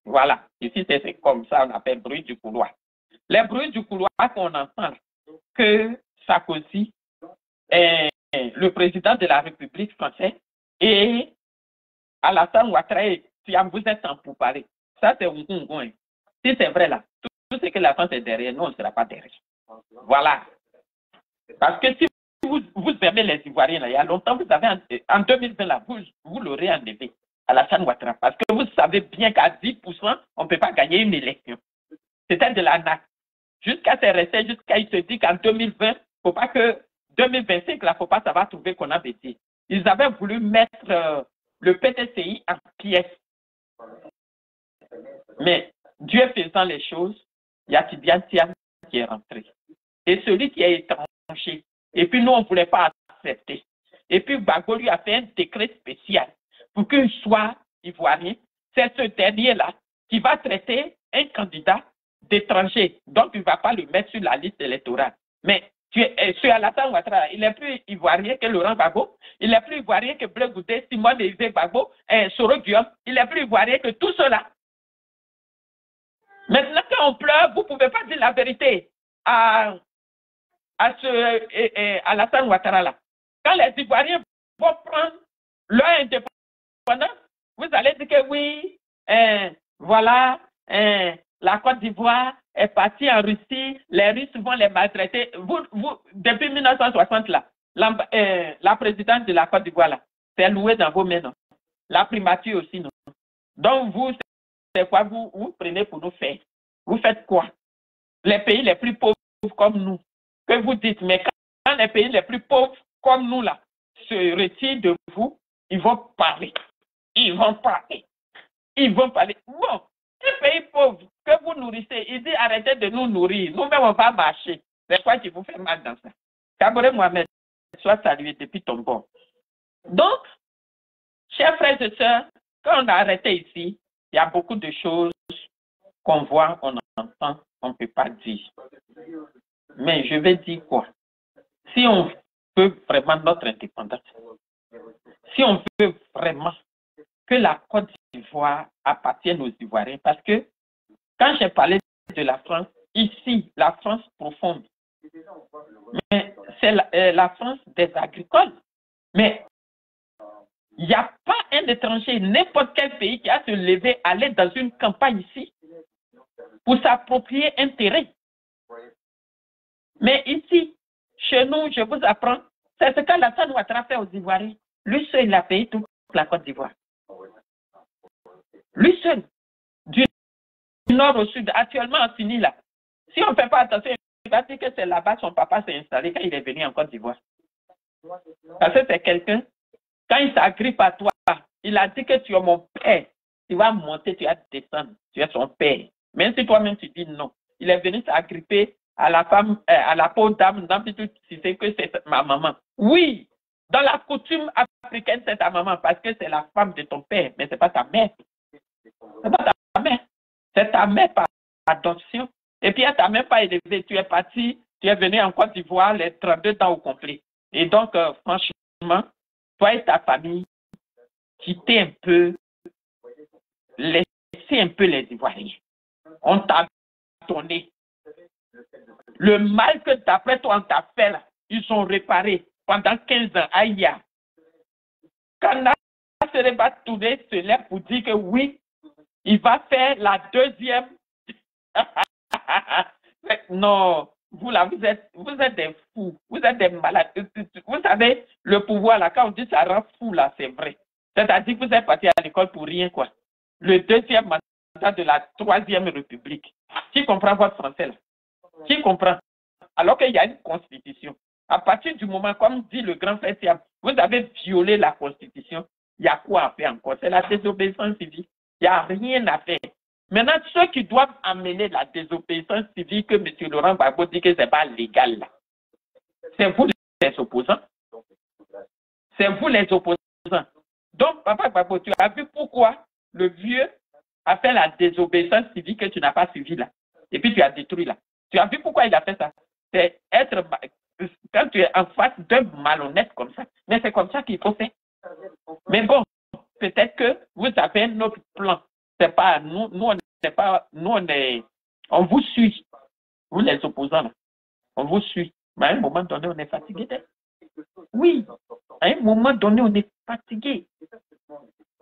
Voilà. Ici, c'est comme ça, on appelle bruit du couloir. Les bruits du couloir qu'on entend, que Sarkozy est le président de la République française et Alassane Ouattara, si vous êtes en pourparlers. Ça, c'est Nkunku. Si c'est vrai là, tout ce que la France est derrière, nous, on ne sera pas derrière. Voilà. Parce que si vous aimez les Ivoiriens, là, il y a longtemps, vous avez, en 2020, là, vous l'aurez enlevé, Alassane Ouattara. Parce que vous savez bien qu'à 10%, on ne peut pas gagner une élection. C'était de la NAC. Jusqu'à ce resté, jusqu'à il se dit qu'en 2020, il ne faut pas que 2025, là, il ne faut pas, ça va trouver qu'on a bêté. Ils avaient voulu mettre le PTCI en pièces. Mais Dieu faisant les choses, il y a Tidiane Tiam qui est rentré. Et celui qui est étranger. Et puis nous, on ne voulait pas accepter. Et puis Gbagbo lui a fait un décret spécial pour qu'il soit ivoirien. C'est ce dernier-là qui va traiter un candidat d'étranger. Donc, il ne va pas le mettre sur la liste électorale. Mais sur Alassane Ouattara, il est plus ivoirien que Laurent Gbagbo. Il est plus ivoirien que Blé Goudé, Simone Eusé Gbagbo, Soro Guillaume. Il est plus ivoirien que tout cela. Maintenant, quand on pleure, vous ne pouvez pas dire la vérité à Alassane Ouattara là. Quand les Ivoiriens vont prendre leur indépendance, vous allez dire que oui, voilà, la Côte d'Ivoire est partie en Russie, les Russes vont les maltraiter. Vous, depuis 1960 là, La présidente de la Côte d'Ivoire, là, c'est loué dans vos mains, non? La primature aussi, non? Donc, vous, c'est quoi vous prenez pour nous faire? Vous faites quoi? Les pays les plus pauvres comme nous, que vous dites, mais quand les pays les plus pauvres comme nous, là, se retirent de vous, ils vont parler. Ils vont parler. Ils vont parler. Bon, un pays pauvre que vous nourrissez, il dit arrêtez de nous nourrir. Nous-mêmes, on va marcher. C'est quoi qui vous fait mal dans ça? Kabore Mohamed, sois salué depuis ton bord. Donc, chers frères et sœurs, quand on a arrêté ici, il y a beaucoup de choses qu'on voit, on entend, on ne peut pas dire. Mais je vais dire quoi? Si on veut vraiment notre indépendance, si on veut vraiment que la Côte d'Ivoire appartienne aux Ivoiriens, parce que quand j'ai parlé de la France, ici, la France profonde, mais c'est la France des agricoles. Mais il n'y a pas un étranger, n'importe quel pays qui a se levé, aller dans une campagne ici pour s'approprier un terrain. Mais ici, chez nous, je vous apprends, c'est ce qu'Alassane Ouattara fait aux Ivoiriens. Lui seul, il a payé toute la Côte d'Ivoire. Lui seul, du nord au sud, actuellement en fini là. Si on ne fait pas attention, il va dire que c'est là-bas son papa s'est installé quand il est venu en Côte d'Ivoire. Parce que c'est quelqu'un, quand il s'agrippe à toi, il a dit que tu es mon père. Tu vas monter, tu vas descendre, tu es son père. Même si toi-même tu dis non. Il est venu s'agripper à la femme, à la pauvre dame, tu sais que c'est ma maman. Oui, dans la coutume africaine, c'est ta maman parce que c'est la femme de ton père, mais ce n'est pas ta mère. C'est pas ta mère. C'est ta mère par adoption. Et puis, elle ne t'a même pas élevé. Tu es parti, tu es venu en Côte d'Ivoire les 32 ans au complet. Et donc, franchement, toi et ta famille, quittez un peu, laissez un peu les Ivoiriens. On t'a donné. Le mal que d'après toi, on t'a fait là, ils sont réparés pendant 15 ans. Aïe. Quand Nasseriba Touré se lève pour dire que oui, il va faire la deuxième. Non, vous là, vous êtes des fous, vous êtes des malades. Vous savez, le pouvoir là, quand on dit ça rend fou là, c'est vrai. C'est-à-dire que vous êtes parti à l'école pour rien, quoi. Le deuxième mandat de la Troisième République. Qui comprend votre français là? Qui comprend? Alors qu'il y a une constitution. À partir du moment, comme dit le grand frère Siam, vous avez violé la constitution, il y a quoi à faire encore? C'est la désobéissance civile. Il n'y a rien à faire. Maintenant, ceux qui doivent amener la désobéissance civile que M. Laurent Gbagbo dit que ce n'est pas légal, là, c'est vous les opposants. C'est vous les opposants. Donc, Papa Gbagbo, tu as vu pourquoi le vieux a fait la désobéissance civile que tu n'as pas suivie là. Et puis tu as détruit là. Tu as vu pourquoi il a fait ça? C'est être, quand tu es en face d'un malhonnête comme ça. Mais c'est comme ça qu'il faut faire. Mais bon, peut-être que vous avez un autre plan. C'est pas nous, on n'est pas, on vous suit. Vous les opposants là, on vous suit. Mais à un moment donné, on est fatigué. Oui, à un moment donné, on est fatigué.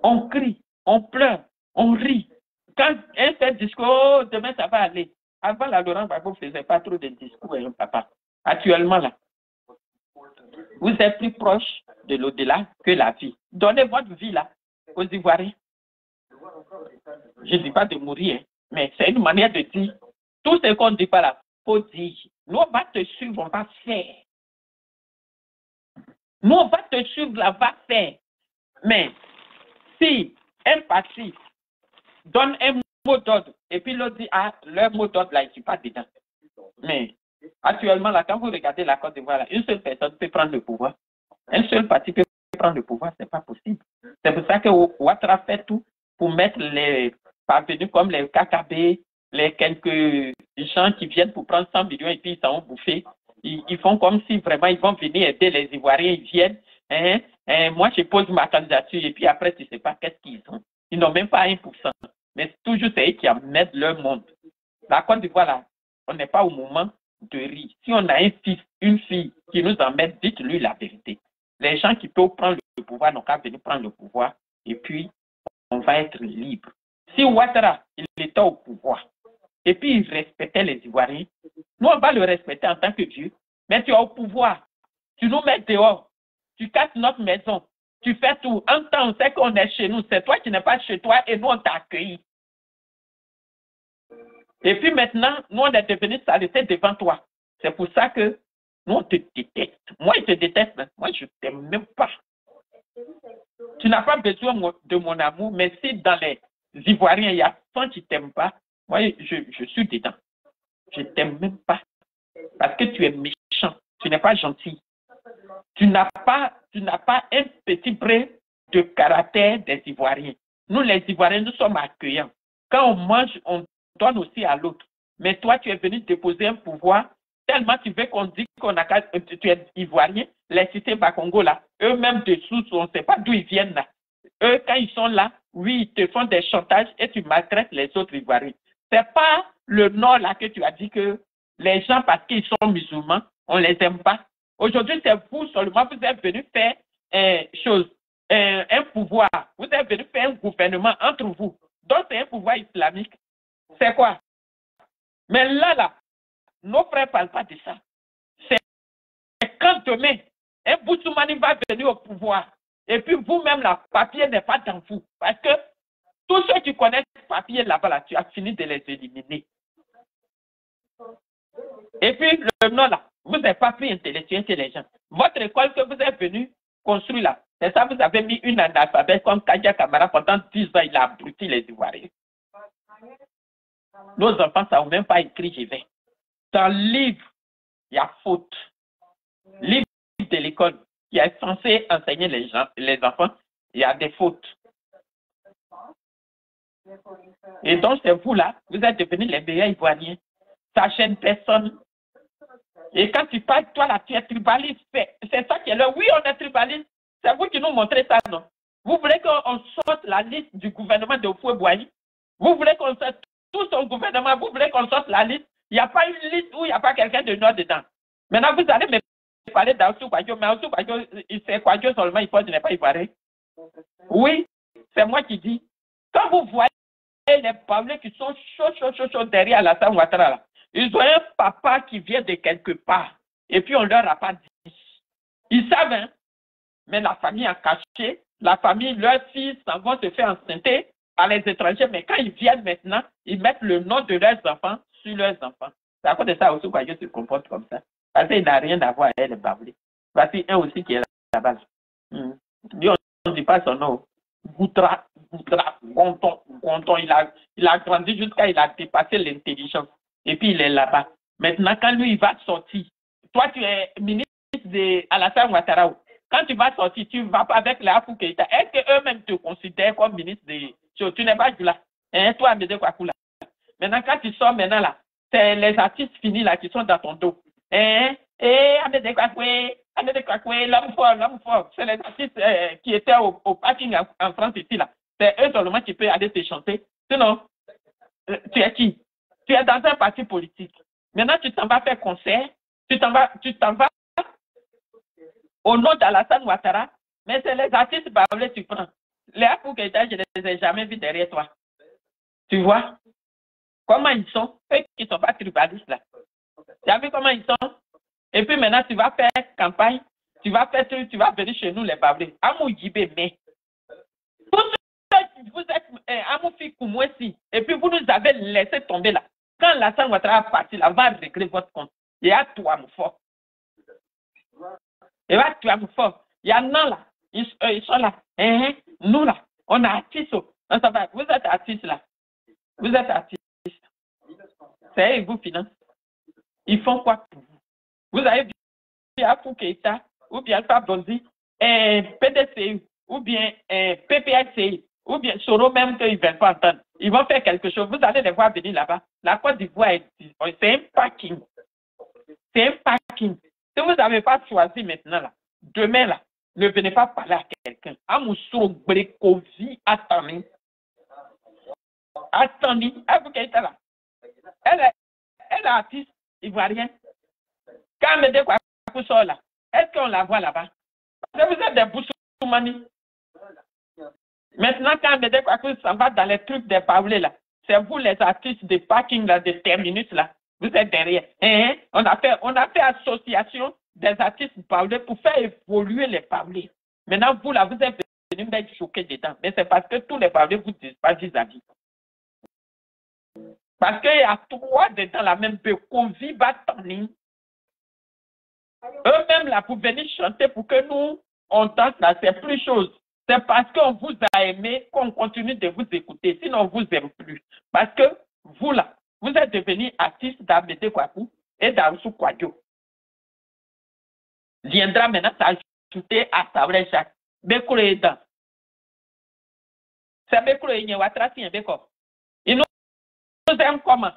On crie, on pleure, on rit. Quand un fait discours, oh, demain ça va aller. Avant, la Laurent Gbagbo ne faisait pas trop de discours, hein, papa. Actuellement, là, vous êtes plus proche de l'au-delà que la vie. Donnez votre vie, là, aux Ivoiriens. Je ne dis pas de mourir, hein, mais c'est une manière de dire. Tout ce qu'on ne dit pas là, il faut dire. Nous, on va te suivre, on va faire. Nous, on va te suivre, on va faire. Mais si un parti donne un mot d'ordre et puis l'autre dit, ah, leur mot d'ordre là, je ne suis pas dedans. Mais actuellement, là, quand vous regardez la Côte d'Ivoire, une seule personne peut prendre le pouvoir. Un seul parti peut prendre le pouvoir, ce n'est pas possible. C'est pour ça que Ouattara fait tout pour mettre les parvenus comme les KKB, les quelques gens qui viennent pour prendre 100 millions et puis ils s'en ont bouffé. Ils font comme si vraiment ils vont venir aider les Ivoiriens, ils viennent. Moi, je pose ma candidature et puis après, tu ne sais pas qu'est-ce qu'ils ont. Ils n'ont même pas 1%. Mais toujours, c'est eux qui amènent leur monde. La Côte d'Ivoire, là, on n'est pas au moment de rire. Si on a un fils, une fille qui nous emmène, dites-lui la vérité. Les gens qui peuvent prendre le pouvoir n'ont qu'à venir prendre le pouvoir et puis on va être libre. Si Ouattara, il était au pouvoir et puis il respectait les Ivoiriens, nous on va le respecter en tant que Dieu, mais tu es au pouvoir. Tu nous mets dehors. Tu casses notre maison. Tu fais tout. En temps, on sait qu'on est chez nous. C'est toi qui n'es pas chez toi et nous, on t'a accueilli. Et puis maintenant, nous, on est devenus saletés devant toi. C'est pour ça que nous, on te déteste. Moi, je te déteste. Moi, je ne t'aime même pas. Tu n'as pas besoin de mon amour, mais si dans les Ivoiriens, il y a 100 qui ne t'aiment pas, moi, je suis dedans. Je ne t'aime même pas. Parce que tu es méchant. Tu n'es pas gentil. Tu n'as pas un petit brin de caractère des Ivoiriens. Nous, les Ivoiriens, nous sommes accueillants. Quand on mange, on donne aussi à l'autre. Mais toi, tu es venu déposer un pouvoir. Tellement tu veux qu'on dise tu es Ivoirien, les cités Bakongo là, eux-mêmes dessous, on ne sait pas d'où ils viennent là. Eux, quand ils sont là, oui, ils te font des chantages et tu maltraites les autres Ivoiriens. Ce n'est pas le Nord là que tu as dit que les gens, parce qu'ils sont musulmans, on ne les aime pas. Aujourd'hui, c'est vous seulement, vous êtes venus faire un pouvoir. Vous êtes venus faire un gouvernement entre vous. Donc, c'est un pouvoir islamique. C'est quoi? Mais là, nos frères ne parlent pas de ça. C'est quand demain, un Boutsoumani va venir au pouvoir. Et puis vous-même, le papier n'est pas dans vous. Parce que tous ceux qui connaissent ce papier là-bas, là, tu as fini de les éliminer. Et puis le nom là, vous n'êtes pas plus intellectuel que les gens. Votre école que vous êtes venu construire là, c'est ça, vous avez mis une analphabète comme Kadia Kamara pendant 10 ans, il a abruti les Ivoiriens. Nos enfants, ça n'a même pas écrit, je vais. Dans le livre, il y a faute. Livre de l'école qui est censé enseigner les enfants, il y a des fautes. Et donc, c'est vous là, vous êtes devenus les meilleurs Ivoiriens. Ça gêne personne. Et quand tu parles, toi là, tu es tribaliste. C'est ça qui est là. Oui, on est tribaliste. C'est vous qui nous montrez ça, non? Vous voulez qu'on sorte la liste du gouvernement de Houphouët-Boigny? Vous voulez qu'on sorte tout son gouvernement? Vous voulez qu'on sorte la liste? Il n'y a pas une liste où il n'y a pas quelqu'un de Nord dedans. Maintenant, vous allez me parler d'Aoussou Kwadjo, mais Aoussou Kwadjo, c'est Kwadjo seulement, il n'est pas ivoirien. Oui, c'est moi qui dis. Quand vous voyez les Paolais qui sont chauds derrière Alassane Ouattara, là, ils ont un papa qui vient de quelque part. Et puis on leur a pas dit. Ils savent, hein? Mais la famille a caché. La famille, leurs fils s'en vont se faire enceinter par les étrangers. Mais quand ils viennent maintenant, ils mettent le nom de leurs enfants sur leurs enfants. C'est à cause de ça aussi que se comporte comme ça. Parce qu'il n'a rien à voir avec les Paolais. Voici un aussi qui est là-bas. Lui, on ne dit pas son nom. Goutra, Gonton, il a grandi jusqu'à il a dépassé l'intelligence. Et puis il est là-bas. Maintenant, quand lui, il va sortir, toi, tu es ministre de Alassane Ouattara. Quand tu vas sortir, tu ne vas pas avec les Afou Keïta. Est-ce qu'eux-mêmes te considèrent comme ministre de... Tu n'es pas là. Hein, toi, Amédée Kwakou, là. Maintenant, quand tu sors maintenant, là, c'est les artistes finis là qui sont dans ton dos. Hein? Amédée Kwakou, l'homme fort. C'est les artistes qui étaient au parking en France ici, là. C'est eux seulement qui peuvent aller te chanter. Sinon, tu es qui? Tu es dans un parti politique. Maintenant, tu t'en vas faire concert. Tu t'en vas au nom d'Alassane Ouattara. Mais c'est les artistes baoulés que tu prends. Les Afou Keïta, je ne les ai jamais vus derrière toi. Tu vois? Comment ils sont? Eux qui ne sont pas tribalistes, là. Tu as vu comment ils sont? Et puis maintenant, tu vas faire campagne. Tu vas venir chez nous, les baoulés. Amou Yibé, mais. Vous êtes Amoufi Koumouessi. Et puis vous nous avez laissé tomber là. Quand Alassane Ouattara est parti, là, va régler votre compte. Il y a toi, mon fort. Il y a toi, mon fort. Il y a non là. Ils sont là. Nous là, on est artistes. Vous êtes artistes là. Vous êtes artistes. C'est eux qui vous financent. Ils font quoi pour vous? Vous avez vu Afou Keïta, ou bien Alpha Blondy, PDCU, ou bien PPSCI, ou bien Soro même qu'ils ne veulent pas entendre. Ils vont faire quelque chose. Vous allez les voir venir là-bas. La Côte d'Ivoire, c'est un parking. C'est un parking. Si vous n'avez pas choisi maintenant, là, demain, là, ne venez pas parler à quelqu'un. Amoussou Brekovi, attendez. Attendez. là. Elle est artiste ivoirienne. Quand Amédée Kwakou sort là, est-ce qu'on la voit là-bas? Parce que vous êtes des Boussoumani. Maintenant, quand Amédée Kwakou s'en va dans les trucs des Paolés là, c'est vous les artistes de parking là, de terminus là. Vous êtes derrière. On a fait association des artistes baoulés pour faire évoluer les baoulés. Maintenant, vous là, vous êtes venus m'être choqués dedans. Mais c'est parce que tous les baoulés vous disent pas vis-à-vis. Parce qu'il y a trois dedans la même Bekovi, Batani. Eux-mêmes là, pour venir chanter pour que nous, on danse là, c'est plus chose. C'est parce qu'on vous a aimé qu'on continue de vous écouter. Sinon, on ne vous aime plus. Parce que vous là, vous êtes devenus artistes d'Amede Kwaku et d'Aoussou Kwadjo. Viendra maintenant s'ajouter à Sabré Jacques. Bekolo est dans. C'est Bekolo et Nyewatra si un Beko. Ils nous aiment comment?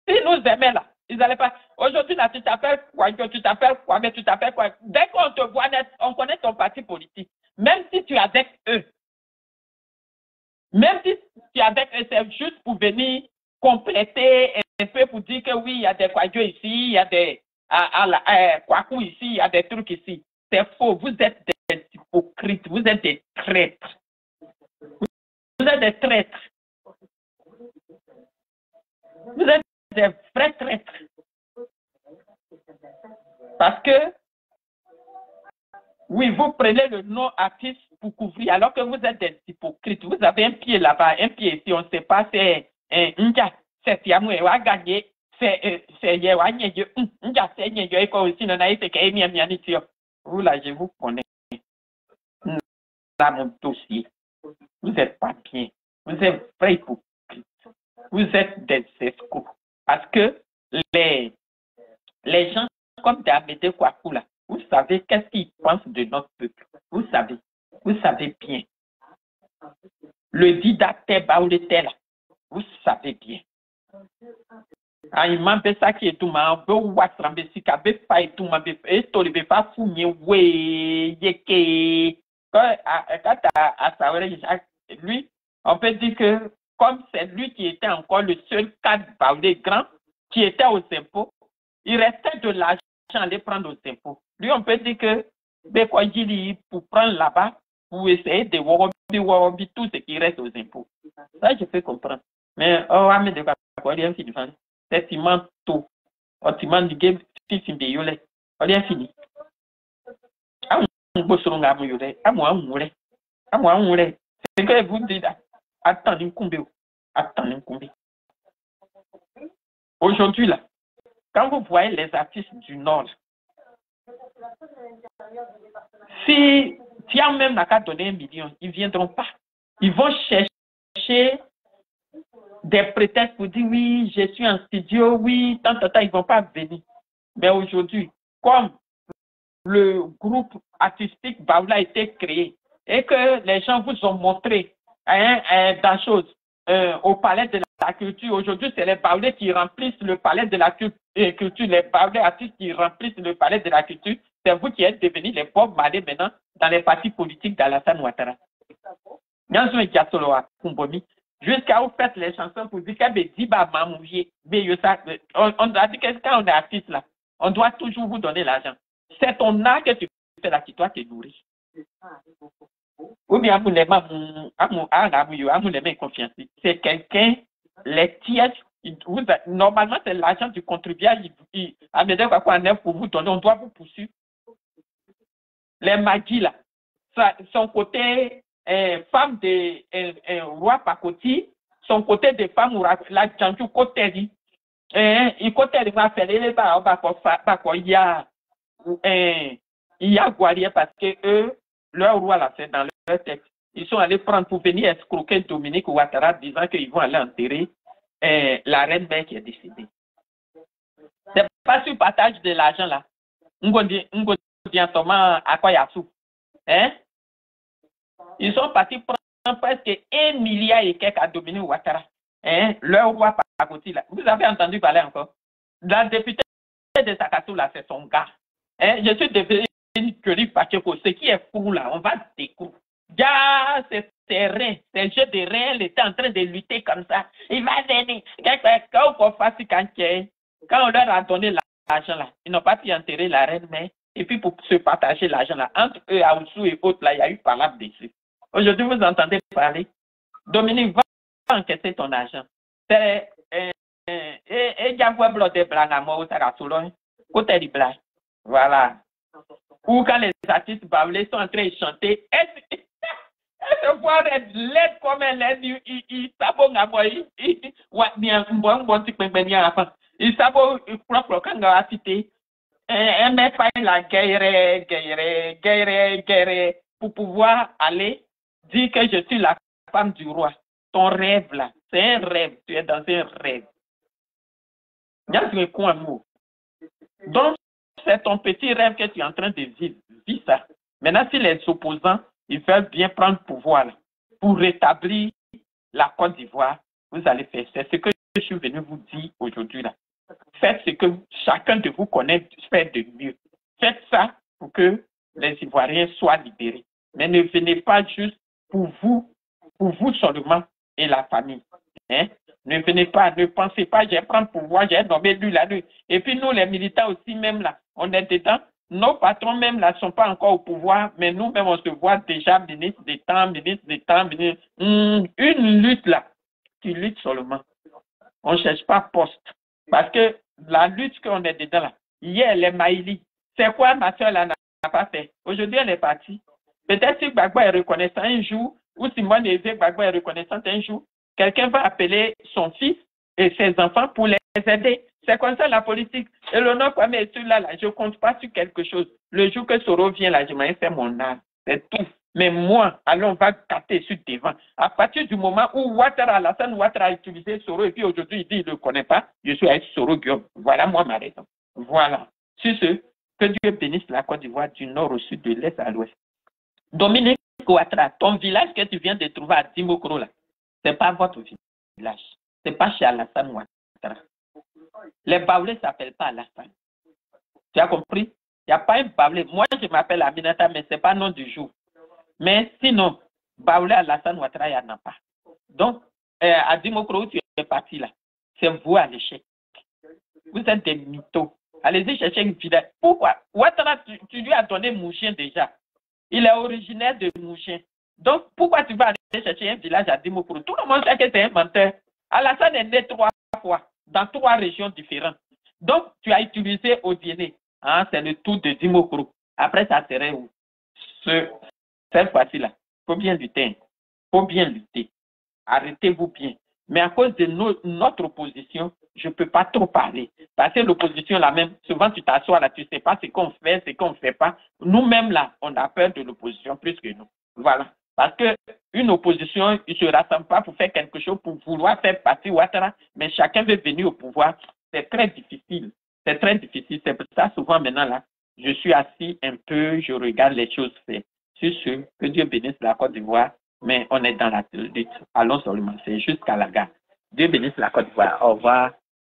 Si nous aimaient là, ils n'allaient pas. Aujourd'hui, là, tu t'appelles Kwadjo, tu t'appelles quoi, mais tu t'appelles quoi? Dès qu'on te voit net, on connaît ton parti politique. Même si tu es avec eux. Même si tu es avec eux, c'est juste pour venir compléter un peu pour dire que oui, il y a des Kwadjo ici, il y a des Kwaku ici, il y a des trucs ici. C'est faux. Vous êtes des hypocrites, vous êtes des traîtres. Vous êtes des traîtres. Vous êtes des vrais traîtres. Parce que, oui, vous prenez le nom artiste pour couvrir, alors que vous êtes des hypocrites. Vous avez un pied là-bas, un pied ici, on ne sait pas, c'est Nja, c'est Tiamou, et gagné, c'est Yewa, Nja, c'est Nja, et quoi aussi, non, c'est qu'il vous là, je vous connais. Là, mon dossier. Vous n'êtes pas bien. Vous êtes vrais hypocrites. Vous êtes des escrocs. Parce que les gens comme Damede Kwaku là, vous savez qu'est-ce qu'ils pensent de notre peuple. Vous savez bien. Le didacte Baoulete là, vous savez bien. Il m'a fait ça qui est tout, mais on veut voir ça, mais si qu'avait pas et tout, mais et tout le pas fouiller, ouais, yeke. Quand à Saouré, lui, on peut dire que comme c'est lui qui était encore le seul cadre Baoulé grand qui était aux impôts, il restait de l'argent à aller prendre aux impôts. Lui, on peut dire que pour prendre là-bas, pour essayer de voir tout ce qui reste aux impôts. Ça, je peux comprendre. Mais, mais de quoi, rien fini. C'est immense tout. Optimement du game, si c'est bien, rien fini. C'est que vous dites, attendez, aujourd'hui, là, quand vous voyez les artistes du Nord, si Tiam même n'a qu'à donner 1 million, ils ne viendront pas. Ils vont chercher des prétextes pour dire oui, je suis en studio, oui, tant, ils ne vont pas venir. Mais aujourd'hui, comme le groupe artistique Baoula a été créé et que les gens vous ont montré dans chose au palais de la culture, aujourd'hui, c'est les Baoulés qui remplissent le palais de la culture, les Baoulés artistes qui remplissent le palais de la culture. C'est vous qui êtes devenus les pauvres malais maintenant dans les partis politiques d'Alassane Ouattara. Jusqu'à vous faites les chansons pour dire on doit dire que quand on est artiste là, on doit toujours vous donner l'argent. C'est ton art que tu fais là qui doit te nourrir. Ou bien confiance. C'est quelqu'un, les tiers, normalement c'est l'argent du contribuable, à me dire quoi pour vous donner, on doit vous poursuivre. Les magis là, son côté femme de roi Pakoti, son côté de femme la Djanju Koteri, il Koteri va faire les il y a Guarrier parce que eux, leur roi là, c'est dans leur texte. Ils sont allés prendre pour venir escroquer Dominique Ouattara disant qu'ils vont aller enterrer la reine mère qui est décédée. C'est pas sur le partage de l'argent là. Hein? Ils sont partis prendre presque 1 milliard et quelques à Dominique Ouattara. Hein? Leur roi à côté là. Vous avez entendu parler encore? La députée de Sakatou là, c'est son gars. Hein? Je suis devenu Jolie Pacheco. Ce qui est fou là, on va découvrir. C'est reins, c'est le jeu de reins, il était en train de lutter comme ça. Il va venir. Quand on leur a donné l'argent là, ils n'ont pas pu enterrer la reine mère. Et puis pour se partager l'argent là, entre eux, Aoussou et autres là, il y a eu parole dessus. Aujourd'hui, vous entendez parler. Dominique, va encaisser ton argent. C'est et Diagoué Blodé Blanc à moi au Sarasoulo. Côté du blague. Voilà. Ou quand les artistes baoulés sont en train de chanter, elle se voit l'aide comme elle est, il sabo ngamo, il sabo propre quand on a cité, elle met pas la guerre, pour pouvoir aller dire que je suis la femme du roi. Ton rêve là, c'est un rêve, tu es dans un rêve. Donc, c'est ton petit rêve que tu es en train de vivre. Vis ça. Maintenant, si les opposants, ils veulent bien prendre pouvoir là, pour rétablir la Côte d'Ivoire, vous allez faire. C'est ce que je suis venu vous dire aujourd'hui là. Faites ce que chacun de vous connaît faire de mieux. Faites ça pour que les Ivoiriens soient libérés. Mais ne venez pas juste pour vous seulement et la famille. Hein? Ne venez pas, ne pensez pas, j'ai pris le pouvoir, j'ai nommé lui là. Et puis nous, les militants aussi, même là, on est dedans. Nos patrons même là ne sont pas encore au pouvoir, mais nous-mêmes, on se voit déjà ministre d'État, une lutte là. Tu luttes seulement. On ne cherche pas poste. Parce que la lutte qu'on est dedans là, hier, les Maïli, c'est quoi ma soeur là n'a pas fait? Aujourd'hui, elle est partie. Peut-être si Gbagbo est reconnaissant un jour, ou Simone Eze Gbagbo est reconnaissante un jour, quelqu'un va appeler son fils et ses enfants pour les aider. C'est comme ça la politique. Et le nom comme celui-là, je ne compte pas sur quelque chose. Le jour que Soro vient là, je m'en fais mon âme. C'est tout. Mais moi, allons, on va capter sur devant. À partir du moment où Ouattara, Alassane Ouattara a utilisé Soro et puis aujourd'hui il dit qu'il ne le connaît pas, je suis avec Soro Guillaume. Voilà moi ma raison. Voilà. Sur ce, que Dieu bénisse la Côte d'Ivoire du nord au sud, de l'est à l'ouest. Dominique Ouattara, ton village que tu viens de trouver à Dimokro là, ce n'est pas votre village. Ce n'est pas chez Alassane Ouattara. Les Baoulés ne s'appellent pas Alassane. Tu as compris? Il n'y a pas un Baoulé. Moi, je m'appelle Aminata, mais ce n'est pas nom du jour. Mais sinon, Baoulé Alassane Ouattara, il n'y en a pas. Donc, à Dimokro, tu es parti là. C'est vous à l'échec. Vous êtes des mythos. Allez-y chercher une village. Pourquoi? Ouattara, tu lui as donné Mouchien déjà. Il est originaire de Mouchien. Donc, pourquoi tu vas aller chercher un village à Dimokro? Tout le monde sait que c'est un menteur. Alassane est né 3 fois dans 3 régions différentes. Donc, tu as utilisé Odiéné. Hein, c'est le tour de Dimokro. Après, ça serait où? Cette fois-ci là, il faut bien lutter. Il faut bien lutter. Arrêtez-vous bien. Mais à cause de notre opposition, je ne peux pas trop parler. Parce que l'opposition là même, souvent tu t'assois là, tu ne sais pas ce qu'on fait, ce qu'on ne fait pas. Nous-mêmes là, on a peur de l'opposition plus que nous. Voilà. Parce qu'une opposition, il ne se rassemble pas pour faire quelque chose, pour vouloir faire partir Ouattara, mais chacun veut venir au pouvoir. C'est très difficile. C'est très difficile. C'est pour ça, souvent maintenant là, je suis assis un peu, je regarde les choses faites. C'est sûr que Dieu bénisse la Côte d'Ivoire, mais on est dans la lutte. Allons seulement, c'est jusqu'à la gare. Dieu bénisse la Côte d'Ivoire. Au revoir.